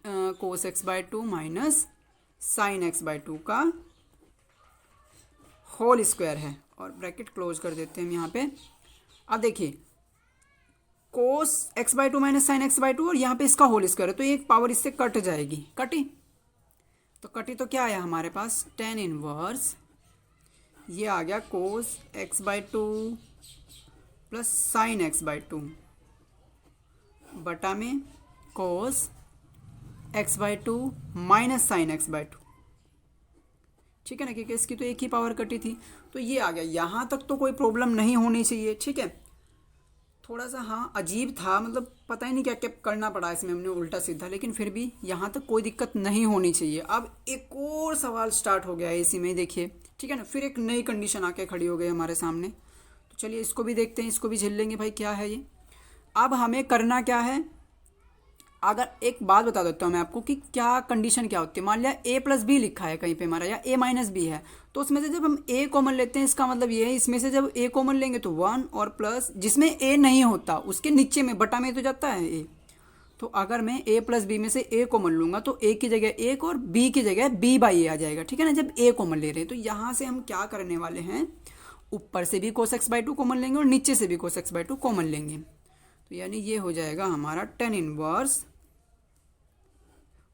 कोस x/2 माइनस साइन x/2 का होल स्क्वायर है, और ब्रैकेट क्लोज कर देते हैं हम यहाँ पे। अब देखिए कोस x/2 माइनस साइन x/2, और यहाँ पे इसका होल स्क्वायर है, तो एक पावर इससे कट जाएगी, कटी तो क्या आया हमारे पास, tan इनवर्स ये आ गया कोस x/2 प्लस साइन x/2 बटा में कोस x/2 माइनस साइन x/2, ठीक है ना, क्योंकि इसकी तो एक ही पावर कटी थी। तो ये आ गया, यहाँ तक तो कोई प्रॉब्लम नहीं होनी चाहिए, ठीक है। थोड़ा सा हाँ अजीब था, मतलब पता ही नहीं क्या क्या करना पड़ा इसमें हमने उल्टा सीधा, लेकिन फिर भी यहाँ तक कोई दिक्कत नहीं होनी चाहिए। अब एक और सवाल स्टार्ट हो गया है इसी में, देखिए, ठीक है ना, फिर एक नई कंडीशन आके खड़ी हो गई हमारे सामने। तो चलिए इसको भी देखते हैं, इसको भी झेल लेंगे भाई, क्या है ये। अब हमें करना क्या है, अगर एक बात बता देता हूँ मैं आपको कि क्या कंडीशन क्या होती है। मान लिया a प्लस बी लिखा है कहीं पे हमारा, या a माइनस बी है, तो उसमें से जब हम a कॉमन लेते हैं, इसका मतलब ये है इसमें से जब a कॉमन लेंगे तो 1, और प्लस जिसमें a नहीं होता उसके नीचे में बटा में तो जाता है a। तो अगर मैं a प्लस बी में से a कॉमन लूँगा तो a की जगह 1 और b की जगह b/a आ जाएगा, ठीक है ना, जब a कॉमन ले रहे हैं। तो यहाँ से हम क्या करने वाले हैं, ऊपर से भी कोस x/2 कॉमन लेंगे और नीचे से भी कोस x/2 कॉमन लेंगे। तो यानी ये हो जाएगा हमारा tan इनवर्स,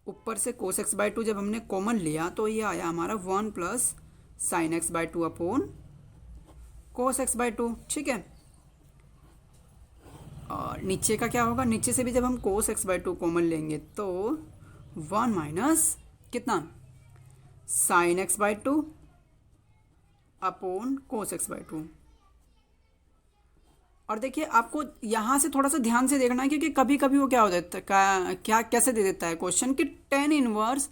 ऊपर से कोस x/2 जब हमने कॉमन लिया तो ये आया हमारा 1 प्लस साइन x/2 अपॉन कोस x/2, ठीक है। और नीचे का क्या होगा, नीचे से भी जब हम कोस x/2 कॉमन लेंगे तो 1 माइनस कितना, साइन x/2 अपॉन कोस x/2, और देखिए आपको यहाँ से थोड़ा सा ध्यान से देखना है, क्योंकि कभी कभी वो क्या हो जाता है, क्या कैसे दे देता है क्वेश्चन कि टेन इनवर्स,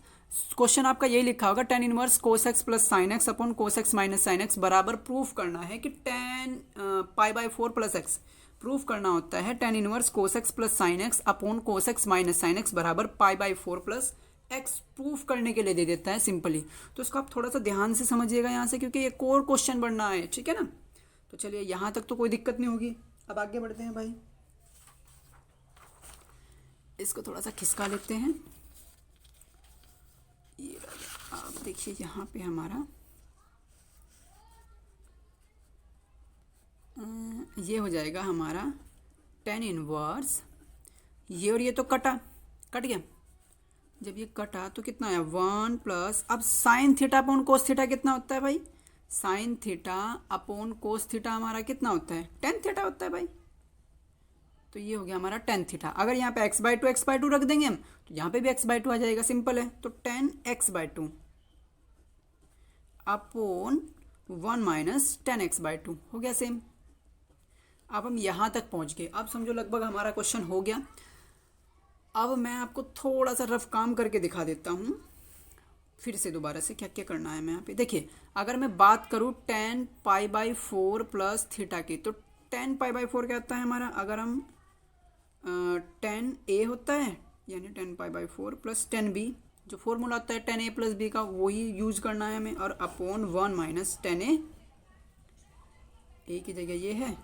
क्वेश्चन आपका यही लिखा होगा tan inverse cos x plus sin x upon cos x minus sin x बराबर प्रूफ करना है कि tan pi by four plus x, proof करना होता है tan inverse cos x plus sin x upon cos x minus sin x बराबर pi by four plus x, proof करने के लिए दे देता है सिंपली। तो इसको आप थोड़ा सा ध्यान से समझिएगा यहाँ से, क्योंकि एक और क्वेश्चन बनना है, ठीक है ना। तो चलिए यहाँ तक तो कोई दिक्कत नहीं होगी। अब आगे बढ़ते हैं भाई, इसको थोड़ा सा खिसका लेते हैं। ये आप देखिए यहाँ पे हमारा ये हो जाएगा हमारा टेन इनवर्स, ये और ये तो कट गया। जब ये कटा तो कितना आया, वन प्लस, अब sine theta upon cos theta कितना होता है भाई, sine theta upon cos theta हमारा कितना होता है, टेन थीटा होता है भाई। तो ये हो गया हमारा टेन थीटा। अगर यहाँ पे एक्स बाई टू रख देंगे हम, तो यहाँ पे भी एक्स बाई टू आ जाएगा, सिंपल है। तो ten x by two upon one minus ten x by two हो गया सेम। अब हम यहाँ तक पहुँच गए। अब समझो लगभग हमारा क्वेश्चन हो गया। अब मैं आपको थोड़ा सा रफ काम करके दिखा देता हूँ फिर से दोबारा से क्या क्या करना है। मैं यहाँ पे देखिए, अगर मैं बात करूँ ten pi by four plus theta की, तो टेन पाई बाई फोर क्या होता है हमारा, अगर हम टेन ए होता है, यानी tan pi by four plus tan B, जो फॉर्मूला होता है टेन ए प्लस बी का, वही यूज करना है हमें। और अपॉन वन माइनस टेन ए की जगह ये है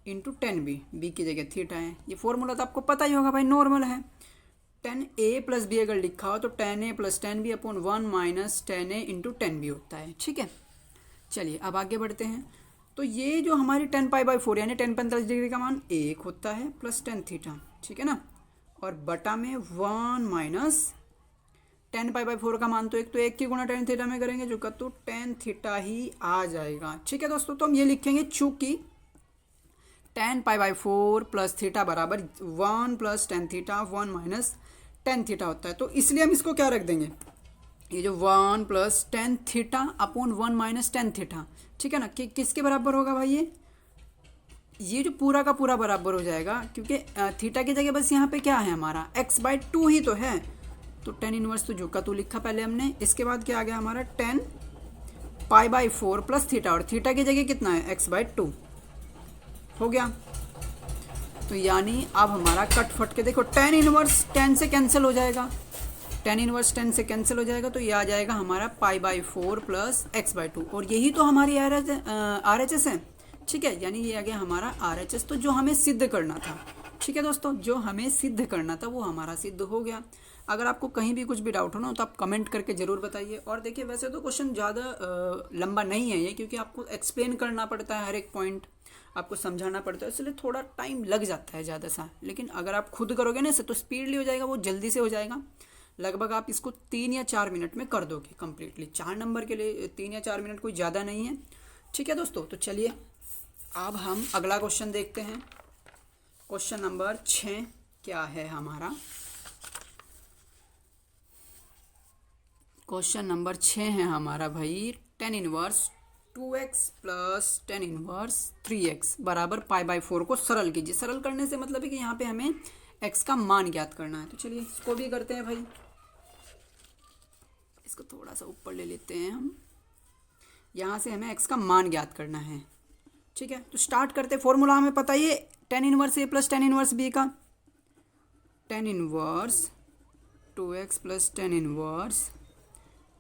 इंटू टेन बी की जगह थीटा है। ये फॉर्मूला तो आपको पता ही होगा भाई, नॉर्मल है। टेन ए प्लस बी अगर लिखा हो तो tan a plus tan b upon one minus tan a into tan b होता है, ठीक है। चलिए अब आगे बढ़ते हैं। तो ये जो हमारी टेन पाई बाई फोर यानी टेन 45 डिग्री का मान एक होता है प्लस टेन थीटा, ठीक है ना। और बटा में one minus ten pi by four का मान तो एक की गुणा टेन थीटा में करेंगे, जो का तो टेन थीटा ही आ जाएगा, ठीक है दोस्तों। तो हम ये लिखेंगे चूंकि tan pi by four plus theta बराबर one plus tan theta one minus tan theta होता है, तो इसलिए हम इसको क्या रख देंगे, ये जो one plus tan theta upon one minus tan theta, ठीक है ना। कि किसके बराबर होगा भाई, ये जो पूरा का पूरा बराबर हो जाएगा, क्योंकि थीटा की जगह बस यहाँ पे क्या है हमारा एक्स बाई टू ही तो है। तो टेन इनवर्स तो जो का तो लिखा पहले हमने, इसके बाद क्या आ गया हमारा ten pi by four plus theta, और थीटा की जगह कितना है एक्स बाई टू हो गया। तो यानी अब हमारा कट फट के देखो, टेन इनवर्स टेन से कैंसिल हो जाएगा, टेन इनवर्स टेन से कैंसिल हो जाएगा, तो ये आ जाएगा हमारा पाई by four plus x by two. और यही तो हमारी आर एच एस है, ठीक है। यानी ये आ गया हमारा आर एच एस, तो जो हमें सिद्ध करना था, ठीक है दोस्तों, जो हमें सिद्ध करना था वो हमारा सिद्ध हो गया। अगर आपको कहीं भी कुछ भी डाउट हो ना, तो आप कमेंट करके ज़रूर बताइए। और देखिए वैसे तो क्वेश्चन ज़्यादा लंबा नहीं है ये, क्योंकि आपको एक्सप्लेन करना पड़ता है, हर एक पॉइंट आपको समझाना पड़ता है, इसलिए थोड़ा टाइम लग जाता है ज़्यादा सा। लेकिन अगर आप खुद करोगे ना इसे, तो स्पीडली हो जाएगा, वो जल्दी से हो जाएगा। लगभग आप इसको 3 या 4 मिनट में कर दोगे कम्प्लीटली। 4 नंबर के लिए 3 या 4 मिनट कोई ज़्यादा नहीं है, ठीक है दोस्तों। तो चलिए अब हम अगला क्वेश्चन देखते हैं। क्वेश्चन नंबर 6 क्या है हमारा, क्वेश्चन नंबर 6 है हमारा भाई tan inverse 2x plus tan inverse 3x बराबर पाई बाई फोर को सरल कीजिए। सरल करने से मतलब है कि यहाँ पे हमें x का मान ज्ञात करना है। तो चलिए इसको भी करते हैं भाई, इसको थोड़ा सा ऊपर ले लेते हैं हम। यहाँ से हमें x का मान ज्ञात करना है, ठीक है। तो स्टार्ट करते, फॉर्मूला हमें पता ही है टेन इनवर्स ए प्लस टेन इनवर्स बी का, tan inverse 2x plus tan inverse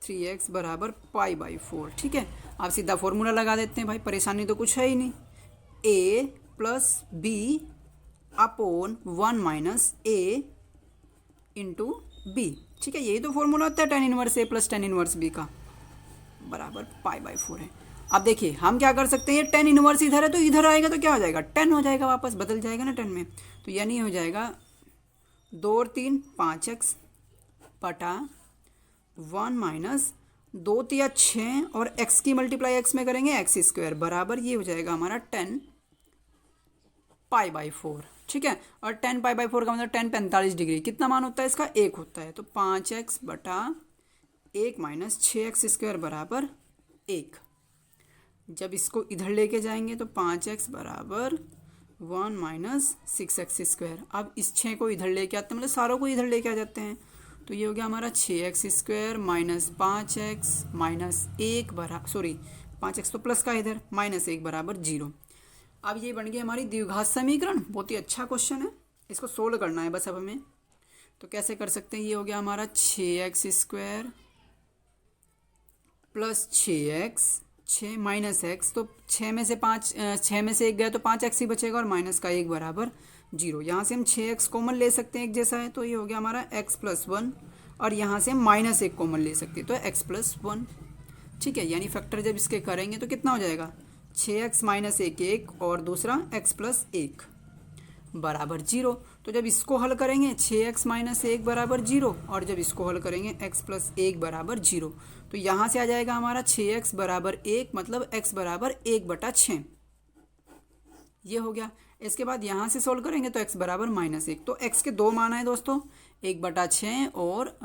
3x बराबर पाई बाई फोर, ठीक है। आप सीधा फॉर्मूला लगा देते हैं भाई, परेशानी तो कुछ है ही नहीं। a plus B upon one minus a into B, ठीक है। यही तो फॉर्मूला होता है tan inverse a plus tan inverse b का, बराबर पाई बाई फोर है। अब देखिए हम क्या कर सकते हैं, टेन इनवर्स इधर है तो इधर आएगा तो क्या हो जाएगा, 10 हो जाएगा, वापस बदल जाएगा ना 10 में। तो यानी हो जाएगा 2 और 3 5x बटा वन माइनस 2 तिया 6 और x की मल्टीप्लाई x में करेंगे एक्स स्क्वायर बराबर ये हो जाएगा हमारा 10 पाई बाई फोर, ठीक है। और 10 पाई बाई फोर का मतलब 10 45 डिग्री, कितना मान होता है इसका, 1 होता है। तो 5x बटा 1 माइनस 6x स्क्वायर बराबर 1। जब इसको इधर लेके जाएंगे तो 5x बराबर 1 माइनस 6x²। अब इस 6 को इधर लेके आते हैं, मतलब सारों को इधर लेके आ जाते हैं, तो ये हो गया हमारा 6x² minus 5x minus 1 sorry 5x तो प्लस का इधर, माइनस 1 बराबर 0। अब ये बन गई हमारी द्विघात समीकरण। बहुत ही अच्छा क्वेश्चन है, इसको सोल्व करना है बस अब हमें। तो कैसे कर सकते हैं, ये हो गया हमारा 6x² plus 6x, 6 minus x, तो 6 में से 1 गया तो 5x ही बचेगा, और माइनस का 1 बराबर 0। यहाँ से हम 6x कॉमन ले सकते हैं, एक जैसा है, तो ये हो गया हमारा x प्लस 1, और यहाँ से हम माइनस 1 कॉमन ले सकते हैं, तो x प्लस 1। ठीक है, यानी फैक्टर जब इसके करेंगे तो कितना हो जाएगा, 6x माइनस 1 और दूसरा x प्लस 1 बराबर 0। तो जब इसको हल करेंगे 6x माइनस 1 बराबर 0, और जब इसको हल करेंगे x प्लस 1 बराबर 0, तो यहाँ से आ जाएगा हमारा 6x बराबर 1, मतलब x बराबर 1/6। ये हो गया। इसके बाद यहाँ से सोल्व करेंगे तो x बराबर -1, तो x के 2 मान आए दोस्तों, 1/6 और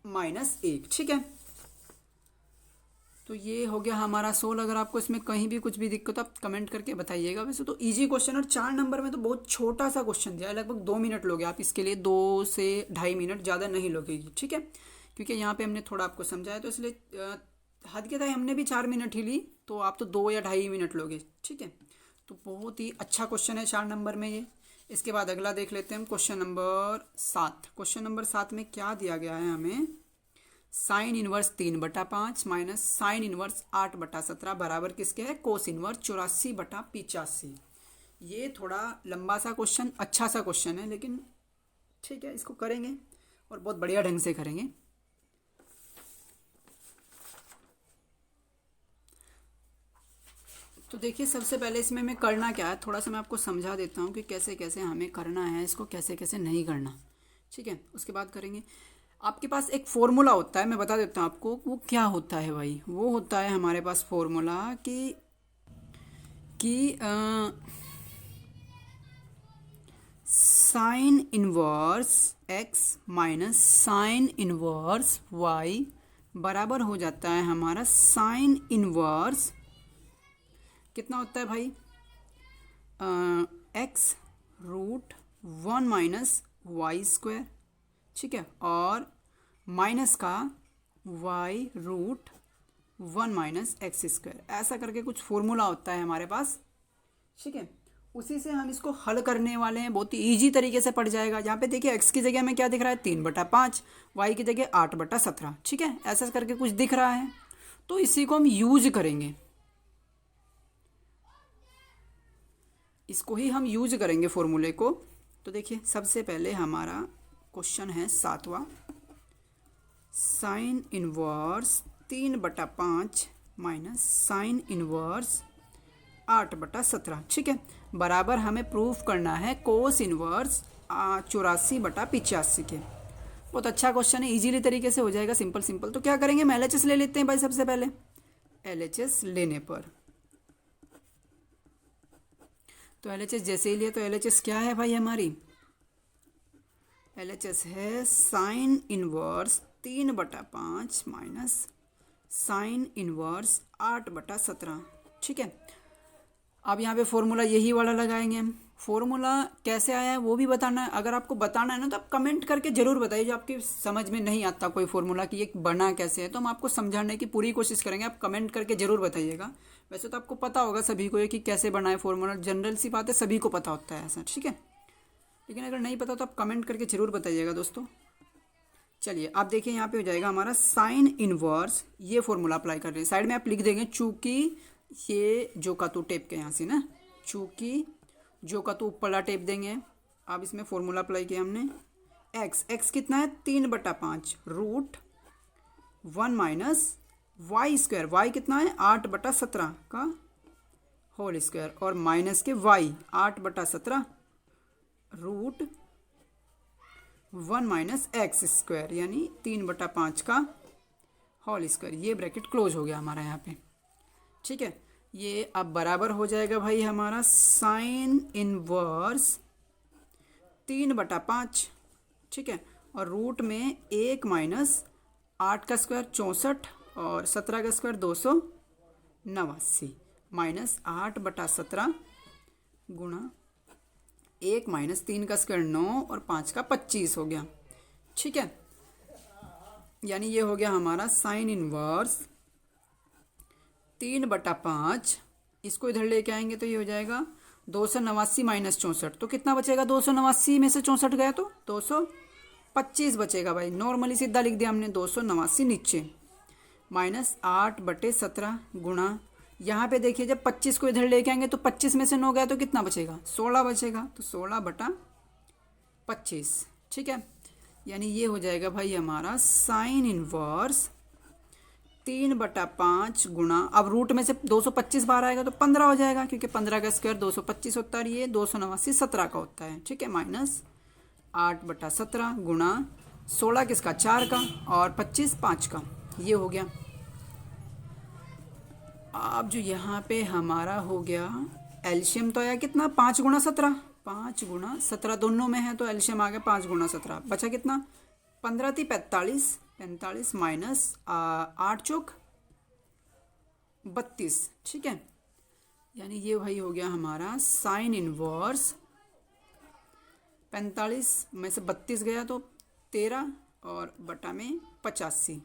-1। ठीक है, तो ये हो गया हमारा सोल्व। अगर आपको इसमें कहीं भी कुछ भी दिक्कत आप कमेंट करके बताइएगा। वैसे तो इजी क्वेश्चन, और 4 नंबर में तो बहुत छोटा सा क्वेश्चन दिया है, लगभग 2 मिनट लोगे आप इसके लिए, 2 से 2.5 मिनट, ज़्यादा नहीं लोगे। ठीक है, क्योंकि यहाँ पे हमने थोड़ा आपको समझाया, तो इसलिए हद के तय हमने भी 4 मिनट ही ली, तो आप तो 2 या 2.5 मिनट लोगे। ठीक है, तो बहुत ही अच्छा क्वेश्चन है 4 नंबर में ये। इसके बाद अगला देख लेते हैं हम, क्वेश्चन नंबर 7। क्वेश्चन नंबर 7 में क्या दिया गया है हमें, sign inverse 3/5 minus sin inverse 8/17 बराबर किसके है, कोस इनवर्स 84/85। ये थोड़ा लंबा सा क्वेश्चन, अच्छा सा क्वेश्चन है, लेकिन ठीक है, इसको करेंगे और बहुत बढ़िया ढंग से करेंगे। तो देखिए, सबसे पहले इसमें मैं करना क्या है, थोड़ा सा मैं आपको समझा देता हूँ कि कैसे कैसे हमें करना है इसको, कैसे कैसे नहीं करना। ठीक है, उसके बाद करेंगे। आपके पास एक फॉर्मूला होता है, मैं बता देता हूँ आपको वो क्या होता है भाई। वो होता है हमारे पास फॉर्मूला कि sine inverse x minus sin inverse y बराबर हो जाता है हमारा साइन इनवर्स, कितना होता है भाई, x√1 माइनस y²। ठीक है, और माइनस का y√1 माइनस x², ऐसा करके कुछ फॉर्मूला होता है हमारे पास। ठीक है, उसी से हम इसको हल करने वाले हैं, बहुत ही ईजी तरीके से पड़ जाएगा। यहाँ पे देखिए x की जगह में क्या दिख रहा है, 3/5, y की जगह 8/17। ठीक है, ऐसा करके कुछ दिख रहा है, तो इसी को हम यूज करेंगे, इसको ही हम यूज करेंगे फॉर्मूले को। तो देखिए, सबसे पहले हमारा क्वेश्चन है 7वां, sin inverse 3/5 minus sin inverse 8/17। ठीक है, बराबर हमें प्रूफ करना है कोस इनवर्स 84/85 के। बहुत अच्छा क्वेश्चन है, इजीली तरीके से हो जाएगा, सिंपल सिंपल। तो क्या करेंगे, हम LHS ले लेते हैं भाई। सबसे पहले LHS लेने पर, तो LHS जैसे ही लिया, तो LHS क्या है भाई हमारी, LHS है sign inverse 3/5 minus sin inverse 8/17। ठीक है, अब यहाँ पे फॉर्मूला यही वाला लगाएंगे हम। फॉर्मूला कैसे आया है वो भी बताना है। अगर आपको बताना है ना, तो आप कमेंट करके ज़रूर बताइए, जो आपकी समझ में नहीं आता कोई फॉर्मूला कि ये बना कैसे है, तो हम आपको समझाने की पूरी कोशिश करेंगे। आप कमेंट करके ज़रूर बताइएगा। वैसे तो आपको पता होगा सभी को ये कि कैसे बना है फॉर्मूला, जनरल सी बात है, सभी को पता होता है ऐसा। ठीक है, लेकिन अगर नहीं पता तो आप कमेंट करके ज़रूर बताइएगा दोस्तों। चलिए, आप देखिए यहाँ पे हो जाएगा हमारा साइन इनवर्स, ये फॉर्मूला अप्लाई कर रहे हैं। साइड में आप लिख देंगे, चूँकि ये जो का तो टेप के यहाँ से ना, चूँकि जो का तो ऊपर टेप देंगे। अब इसमें फॉर्मूला अप्लाई किया हमने, x कितना है, 3/5 √1 माइनस y², y कितना है, 8/17 का होल स्क्वायर, और माइनस के y 8/17 √1 माइनस x², यानी 3/5 का होल स्क्वायर। ये ब्रैकेट क्लोज हो गया हमारा यहाँ पे। ठीक है, ये अब बराबर हो जाएगा भाई हमारा साइन इनवर्स 3/5। ठीक है, और रूट में 1 माइनस 8 का स्क्वायर 64 और 17 का स्क्वायर 289 माइनस 8/17 गुणा 1 माइनस 3 का स्क्वायर 9 और 5 का 25 हो गया। ठीक है, यानी ये हो गया हमारा साइन इनवर्स 3/5। इसको इधर लेके आएंगे तो ये हो जाएगा 289 माइनस 64। तो कितना बचेगा? 289 में से 64 गया तो 225 बचेगा भाई। नॉर्मली सीधा लिख दिया हमने 289 नीचे माइनस 8/17 गुणा, यहाँ पे देखिए जब 25 को इधर लेके आएंगे तो 25 में से 9 गया तो कितना बचेगा? 16 बचेगा। तो 16/25। ठीक है, यानी ये हो जाएगा भाई हमारा साइन इनवर्स 3/5 गुणा, अब रूट में से 225 बाहर आएगा तो 15 हो जाएगा, क्योंकि 15 का स्क्वायर 225 होता है, ये 289 17 का होता है। ठीक है, माइनस 8/17 गुणा 16 किसका? 4 का, और 25 5 का। ये हो गया। अब जो यहाँ पे हमारा हो गया एलसीएम तो आया कितना? 5 गुणा 17, 5 गुणा 17 दोनों में है तो एलसीएम आ गया 5 गुणा 17। बचा कितना? 15 थी 45, 45 माइनस 8 चौक 32। ठीक है, यानी ये भाई हो गया हमारा साइन इनवर्स 45 में से 32 गया तो 13 और बटा में 85,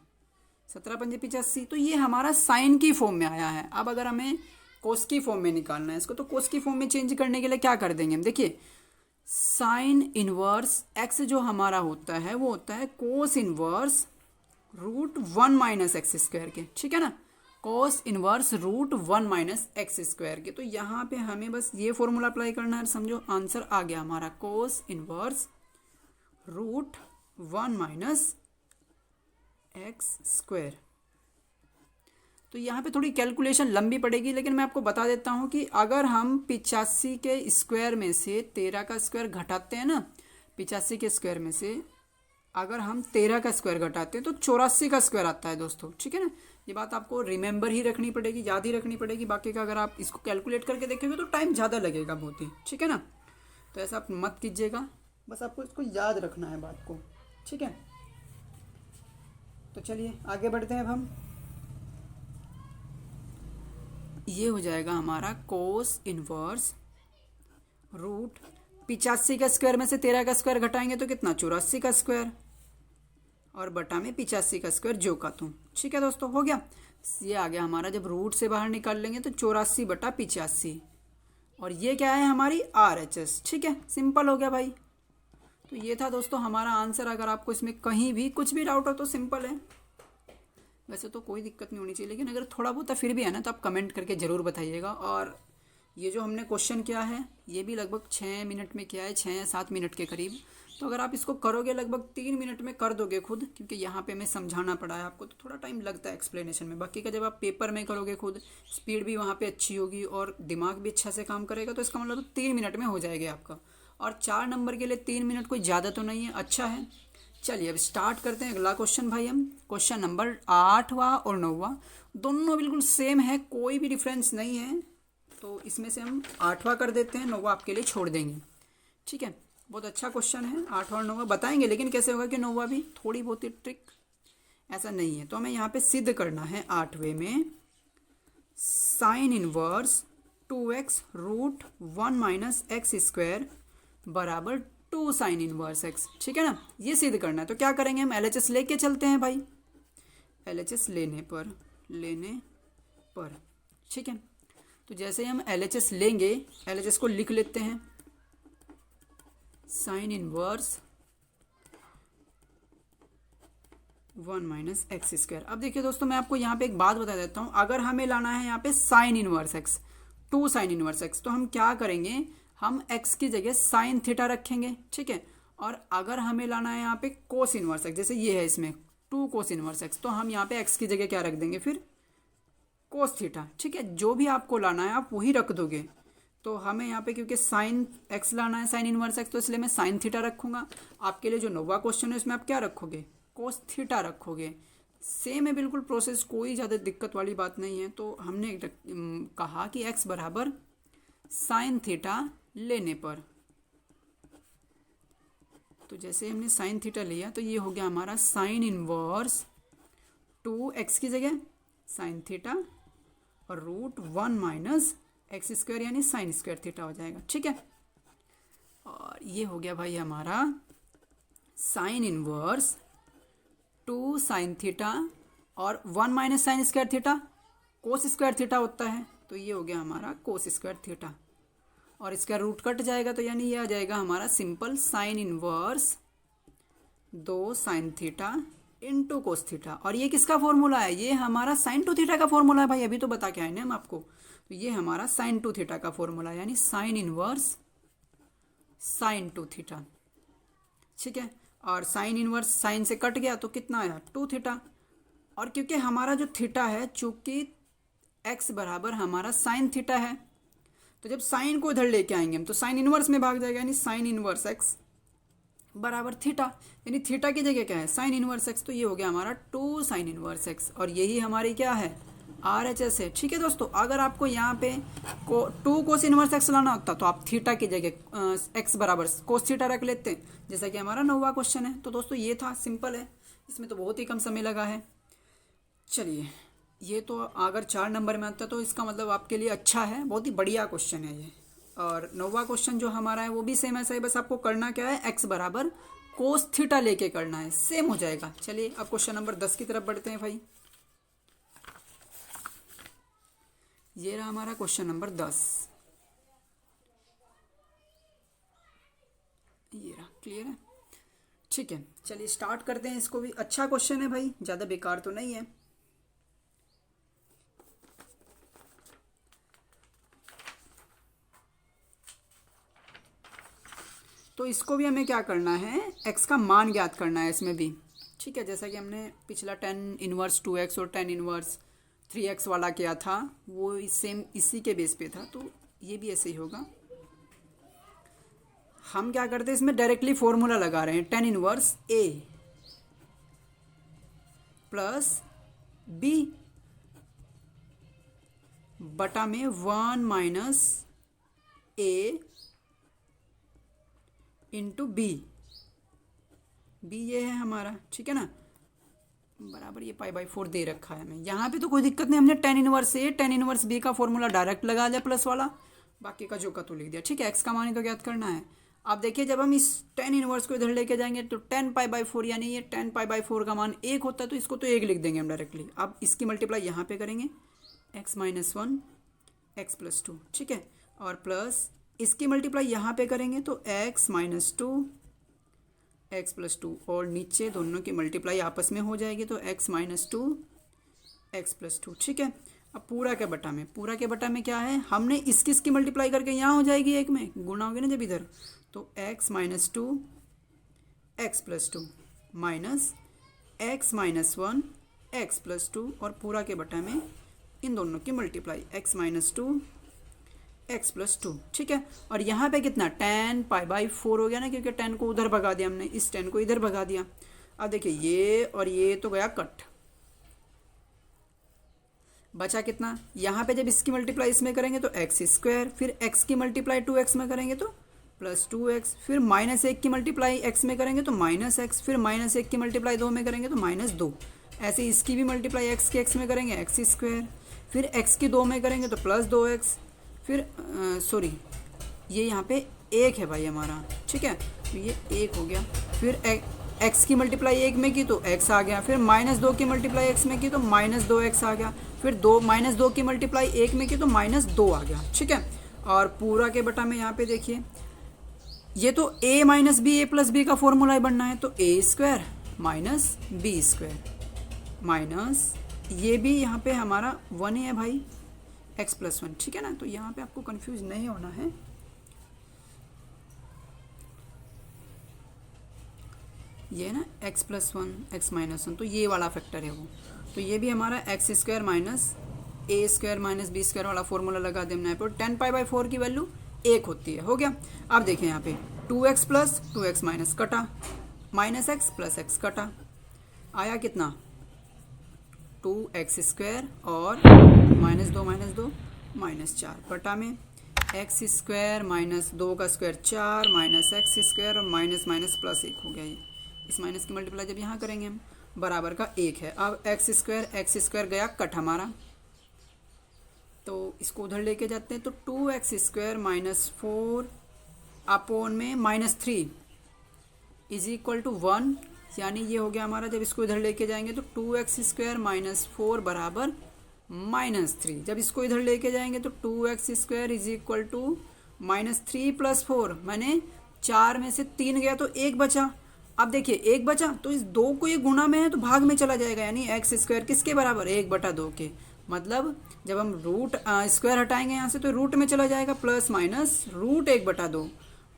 17 पंजे 85। तो ये हमारा साइन की फॉर्म में आया है। अब अगर हमें कोस की फॉर्म में निकालना है इसको, तो कोस की फॉर्म में चेंज करने के लिए क्या कर देंगे हम? देखिए साइन इनवर्स एक्स जो हमारा होता है वो होता है cos inverse root 1 minus X square के। ठीक है ना, cos inverse root 1 minus X square के। तो यहाँ पे हमें बस ये फॉर्मूला अप्लाई करना है, समझो आंसर आ गया हमारा cos inverse root 1 minus X square. तो यहाँ पे थोड़ी कैलकुलेशन लंबी पड़ेगी, लेकिन मैं आपको बता देता हूँ कि अगर हम 85 के स्क्वायर में से 13 का स्क्वायर घटाते हैं ना, 85 के स्क्वायर में से अगर हम 13 का स्क्वायर घटाते हैं तो 84 का स्क्वायर आता है दोस्तों। ठीक है ना, ये बात आपको रिमेंबर ही रखनी पड़ेगी, याद ही रखनी पड़ेगी। बाकी का अगर आप इसको कैलकुलेट करके देखेंगे तो टाइम ज़्यादा लगेगा बहुत ही। ठीक है ना, तो ऐसा आप मत कीजिएगा, बस आपको इसको याद रखना है बात को। ठीक है, तो चलिए आगे बढ़ते हैं अब हम। ये हो जाएगा हमारा कोस इनवर्स रूट 85 का स्क्वायर में से 13 का स्क्वायर घटाएंगे तो कितना? 84 का स्क्वायर, और बटा में 85 का स्क्वायर जो का तुम। ठीक है दोस्तों, हो गया। ये आ गया हमारा, जब रूट से बाहर निकाल लेंगे तो 84/85, और ये क्या है? हमारी RHS। ठीक है, सिंपल हो गया भाई। तो ये था दोस्तों हमारा आंसर। अगर आपको इसमें कहीं भी कुछ भी डाउट हो तो सिंपल है, वैसे तो कोई दिक्कत नहीं होनी चाहिए, लेकिन अगर थोड़ा बहुत फिर भी है ना तो आप कमेंट करके ज़रूर बताइएगा। और ये जो हमने क्वेश्चन किया है ये भी लगभग 6 मिनट में किया है, 6 या 7 मिनट के करीब। तो अगर आप इसको करोगे लगभग 3 मिनट में कर दोगे खुद, क्योंकि यहाँ पे हमें समझाना पड़ा है आपको, तो थोड़ा टाइम लगता है एक्सप्लेनेशन में। बाकी का जब आप पेपर में करोगे खुद, स्पीड भी वहाँ पे अच्छी होगी और दिमाग भी अच्छा से काम करेगा, तो इसका मतलब 3 मिनट में हो जाएगा आपका। और 4 नंबर के लिए 3 मिनट कोई ज़्यादा तो नहीं है, अच्छा है। चलिए अब स्टार्ट करते हैं अगला क्वेश्चन भाई। हम क्वेश्चन नंबर 8वां और 9वां दोनों बिल्कुल सेम है, कोई भी डिफरेंस नहीं है। तो इसमें से हम 8वां कर देते हैं, 9वां आपके लिए छोड़ देंगे। ठीक है, बहुत अच्छा क्वेश्चन है। 8वां और 9वां बताएंगे, लेकिन कैसे होगा कि 9वां भी थोड़ी बहुत ही ट्रिक ऐसा नहीं है। तो हमें यहाँ पे सिद्ध करना है 8वें में sine inverse 2x root 1 minus X square बराबर 2 साइन इनवर्स एक्स। ठीक है ना, ये सिद्ध करना है। तो क्या करेंगे हम? LHS लेके चलते हैं भाई। LHS लेने पर ठीक है, तो जैसे हम LHS लेंगे, LHS को लिख लेते हैं sine inverse 1 minus X square. अब देखिए दोस्तों, मैं आपको यहाँ पे एक बात बता देता हूँ। अगर हमें लाना है यहाँ पे sine inverse x, 2 sine inverse x, तो हम क्या करेंगे? हम x की जगह साइन थीटा रखेंगे। ठीक है, और अगर हमें लाना है यहाँ पे कोस इनवर्स एक्स, जैसे ये है इसमें 2 कोस इनवर्स एक्स, तो हम यहाँ पे x की जगह क्या रख देंगे? फिर कोस थीटा। ठीक है, जो भी आपको लाना है आप वही रख दोगे। तो हमें यहाँ पे क्योंकि साइन एक्स लाना है, साइन इनवर्स एक्स, तो इसलिए मैं साइन थीटा रखूँगा। आपके लिए जो 9वां क्वेश्चन है उसमें आप क्या रखोगे? कोस थीटा रखोगे। सेम है बिल्कुल प्रोसेस, कोई ज़्यादा दिक्कत वाली बात नहीं है। तो हमने कहा कि x बराबर साइन थीटा लेने पर, तो जैसे हमने साइन थीटा लिया तो ये हो गया हमारा साइन इनवर्स 2x की जगह साइन थीटा और रूट 1 माइनस एक्स स्क्वायर यानी साइन स्क्वायर थीटा हो जाएगा, ठीक है। और ये हो गया भाई हमारा साइन इनवर्स 2 साइन थीटा और 1 minus sine square theta cos square theta होता है, तो ये हो गया हमारा कोस स्क्वायर थीटा। और इसका रूट कट जाएगा तो यानी ये आ जाएगा हमारा simple sine inverse 2 sin theta into cos theta. और ये किसका फॉर्मूला है? ये हमारा साइन 2 थीटा का फॉर्मूला है भाई, अभी तो बता के आए ना हम आपको। तो ये हमारा साइन 2 थीटा का फॉर्मूला है, यानी साइन इनवर्स साइन 2 थीटा, ठीक है। और साइन इनवर्स साइन से कट गया तो कितना आया? 2 थीटा। और क्योंकि हमारा जो थीटा है, चूंकि एक्स बराबर हमारा साइन थीटा है, तो जब साइन को इधर लेके आएंगे हम तो साइन इनवर्स में भाग जाएगा, यानी साइन इनवर्स एक्स बराबर थीटा, यानी थीटा की जगह क्या है? Sine inverse x. तो ये हो गया हमारा 2 साइन इनवर्स एक्स, और यही हमारी क्या है? RHS है, ठीक है दोस्तों। अगर आपको यहाँ पे 2 कोस इनवर्स एक्स लाना होता तो आप थीटा की जगह एक्स बराबर कोस थीटा रख लेते हैं, जैसा कि हमारा 9वां क्वेश्चन है। तो दोस्तों ये था, सिंपल है, इसमें तो बहुत ही कम समय लगा है। चलिए, ये तो अगर 4 नंबर में आता तो इसका मतलब आपके लिए अच्छा है, बहुत ही बढ़िया क्वेश्चन है ये। और 9वां क्वेश्चन जो हमारा है वो भी सेम ऐसा है, बस आपको करना क्या है? एक्स बराबर कोस थीटा लेके करना है, सेम हो जाएगा। चलिए अब क्वेश्चन नंबर 10 की तरफ बढ़ते हैं भाई। ये रहा हमारा क्वेश्चन नंबर 10। ये रहा, क्लियर है, ठीक है। चलिए स्टार्ट करते हैं इसको भी। अच्छा क्वेश्चन है भाई, ज़्यादा बेकार तो नहीं है। तो इसको भी हमें क्या करना है? एक्स का मान ज्ञात करना है इसमें भी, ठीक है। जैसा कि हमने पिछला 10 इनवर्स 2x और 10 इनवर्स 3x वाला किया था, वो सेम इसी के बेस पे था, तो ये भी ऐसे ही होगा। हम क्या करते हैं, इसमें डायरेक्टली फॉर्मूला लगा रहे हैं, 10 इनवर्स a प्लस b बटा में 1 माइनस a इंटू बी ये है हमारा, ठीक है ना, बराबर ये π/4 दे रखा है हमें। यहाँ पे तो कोई दिक्कत नहीं, हमने 10 इनवर्स ए 10 इनवर्स बी का फॉर्मूला डायरेक्ट लगा दिया प्लस वाला, बाकी का जो का तो लिख दिया, ठीक है। एक्स का मान ही तो ज्ञात करना है। आप देखिए, जब हम इस 10 इनवर्स को इधर लेके जाएंगे तो 10 π/4, यानी ये 10 π/4 का मान 1 होता है, तो इसको तो 1 लिख देंगे हम डायरेक्टली। अब इसकी मल्टीप्लाई यहाँ पे करेंगे, x-1 x+2, ठीक है। और प्लस इसकी मल्टीप्लाई यहाँ पे करेंगे तो x-2 x+2, और नीचे दोनों की मल्टीप्लाई आपस में हो जाएगी तो x-2 x+2, ठीक है। अब पूरा के बटा में क्या है? हमने इसकी मल्टीप्लाई करके यहाँ हो जाएगी, एक में गुना होगी ना जब इधर, तो x-2 x+2 minus x-1 x+2, और पूरा के बटा में इन दोनों की मल्टीप्लाई x-2 x+2, ठीक है। और यहाँ पे कितना? 10 π/4 हो गया ना, क्योंकि 10 को उधर भगा दिया हमने, इस 10 को इधर भगा दिया। अब देखिए ये और ये तो गया कट, बचा कितना? यहाँ पे जब इसकी मल्टीप्लाई इसमें करेंगे तो x², फिर x की मल्टीप्लाई 2x में करेंगे तो प्लस 2x, फिर -1 की मल्टीप्लाई x में करेंगे तो -x, फिर -1 की मल्टीप्लाई 2 में करेंगे तो -2। ऐसे इसकी भी मल्टीप्लाई x की x में करेंगे x², फिर x की 2 में करेंगे तो प्लस 2x, फिर सॉरी ये यहाँ पे 1 है भाई हमारा, ठीक है, तो ये 1 हो गया। फिर x की मल्टीप्लाई 1 में की तो x आ गया, फिर -2 की मल्टीप्लाई x में की तो -2x आ गया, फिर -2 की मल्टीप्लाई 1 में की तो -2 आ गया, ठीक है। और पूरा के बटा में यहाँ पे देखिए, ये तो a माइनस बी a+b का फॉर्मूला ही बनना है, तो a² माइनस b² माइनस ये भी यहाँ पे हमारा 1 ही है भाई, x+1, ठीक है ना। तो यहाँ पे आपको कंफ्यूज नहीं होना है, ये ना x+1 x-1, तो ये वाला फैक्टर है वो। तो ये भी हमारा x² minus a² minus b² वाला फॉर्मूला लगा दिया हमने, पर 10 π/4 की वैल्यू 1 होती है, हो गया। अब देखें यहाँ पे 2x प्लस 2x माइनस कटा, -x प्लस x कटा, आया कितना? 2x² और -2 -4 बटा में x² माइनस 2 का स्क्वायर 4 माइनस x² और माइनस प्लस 1 हो गया। ये इस माइनस की मल्टीप्लाई जब यहाँ करेंगे हम, बराबर का 1 है। अब x² गया कट हमारा, तो इसको उधर लेके जाते हैं, तो 2x² माइनस 4 अपॉन में -3 इज इक्वल टू 1, यानी ये हो गया हमारा। जब इसको इधर लेके जाएंगे तो 2x² माइनस 4 बराबर -3। जब इसको इधर लेके जाएंगे तो 2x² इज इक्वल टू -3 + 4, मैंने 4 में से 3 गया तो 1 बचा। अब देखिए 1 बचा तो इस 2 को ये गुणा में है तो भाग में चला जाएगा, यानी x² किसके बराबर, 1/2 के। मतलब जब हम रूट स्क्वायर हटाएंगे यहाँ से तो रूट में चला जाएगा, प्लस माइनस √1/2,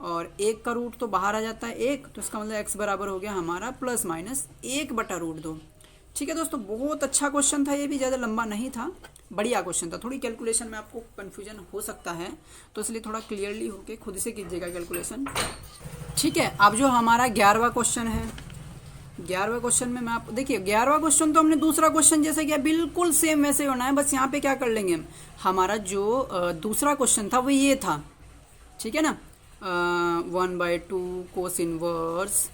और 1 का रूट तो बाहर आ जाता है 1, तो इसका मतलब x बराबर हो गया हमारा प्लस माइनस 1/√2। ठीक है दोस्तों, बहुत अच्छा क्वेश्चन था, ये भी ज़्यादा लंबा नहीं था, बढ़िया क्वेश्चन था। थोड़ी कैलकुलेशन में आपको कन्फ्यूजन हो सकता है, तो इसलिए थोड़ा क्लियरली होके खुद से कीजिएगा कैलकुलेशन। ठीक है, अब जो हमारा 11वां क्वेश्चन है, 11वां क्वेश्चन में मैं आप देखिए 11वां क्वेश्चन तो हमने दूसरा क्वेश्चन जैसे किया बिल्कुल सेम वैसे ही होना है, बस यहाँ पे क्या कर लेंगे हम, हमारा जो दूसरा क्वेश्चन था वो ये था, ठीक है ना, 1/2 cos inverse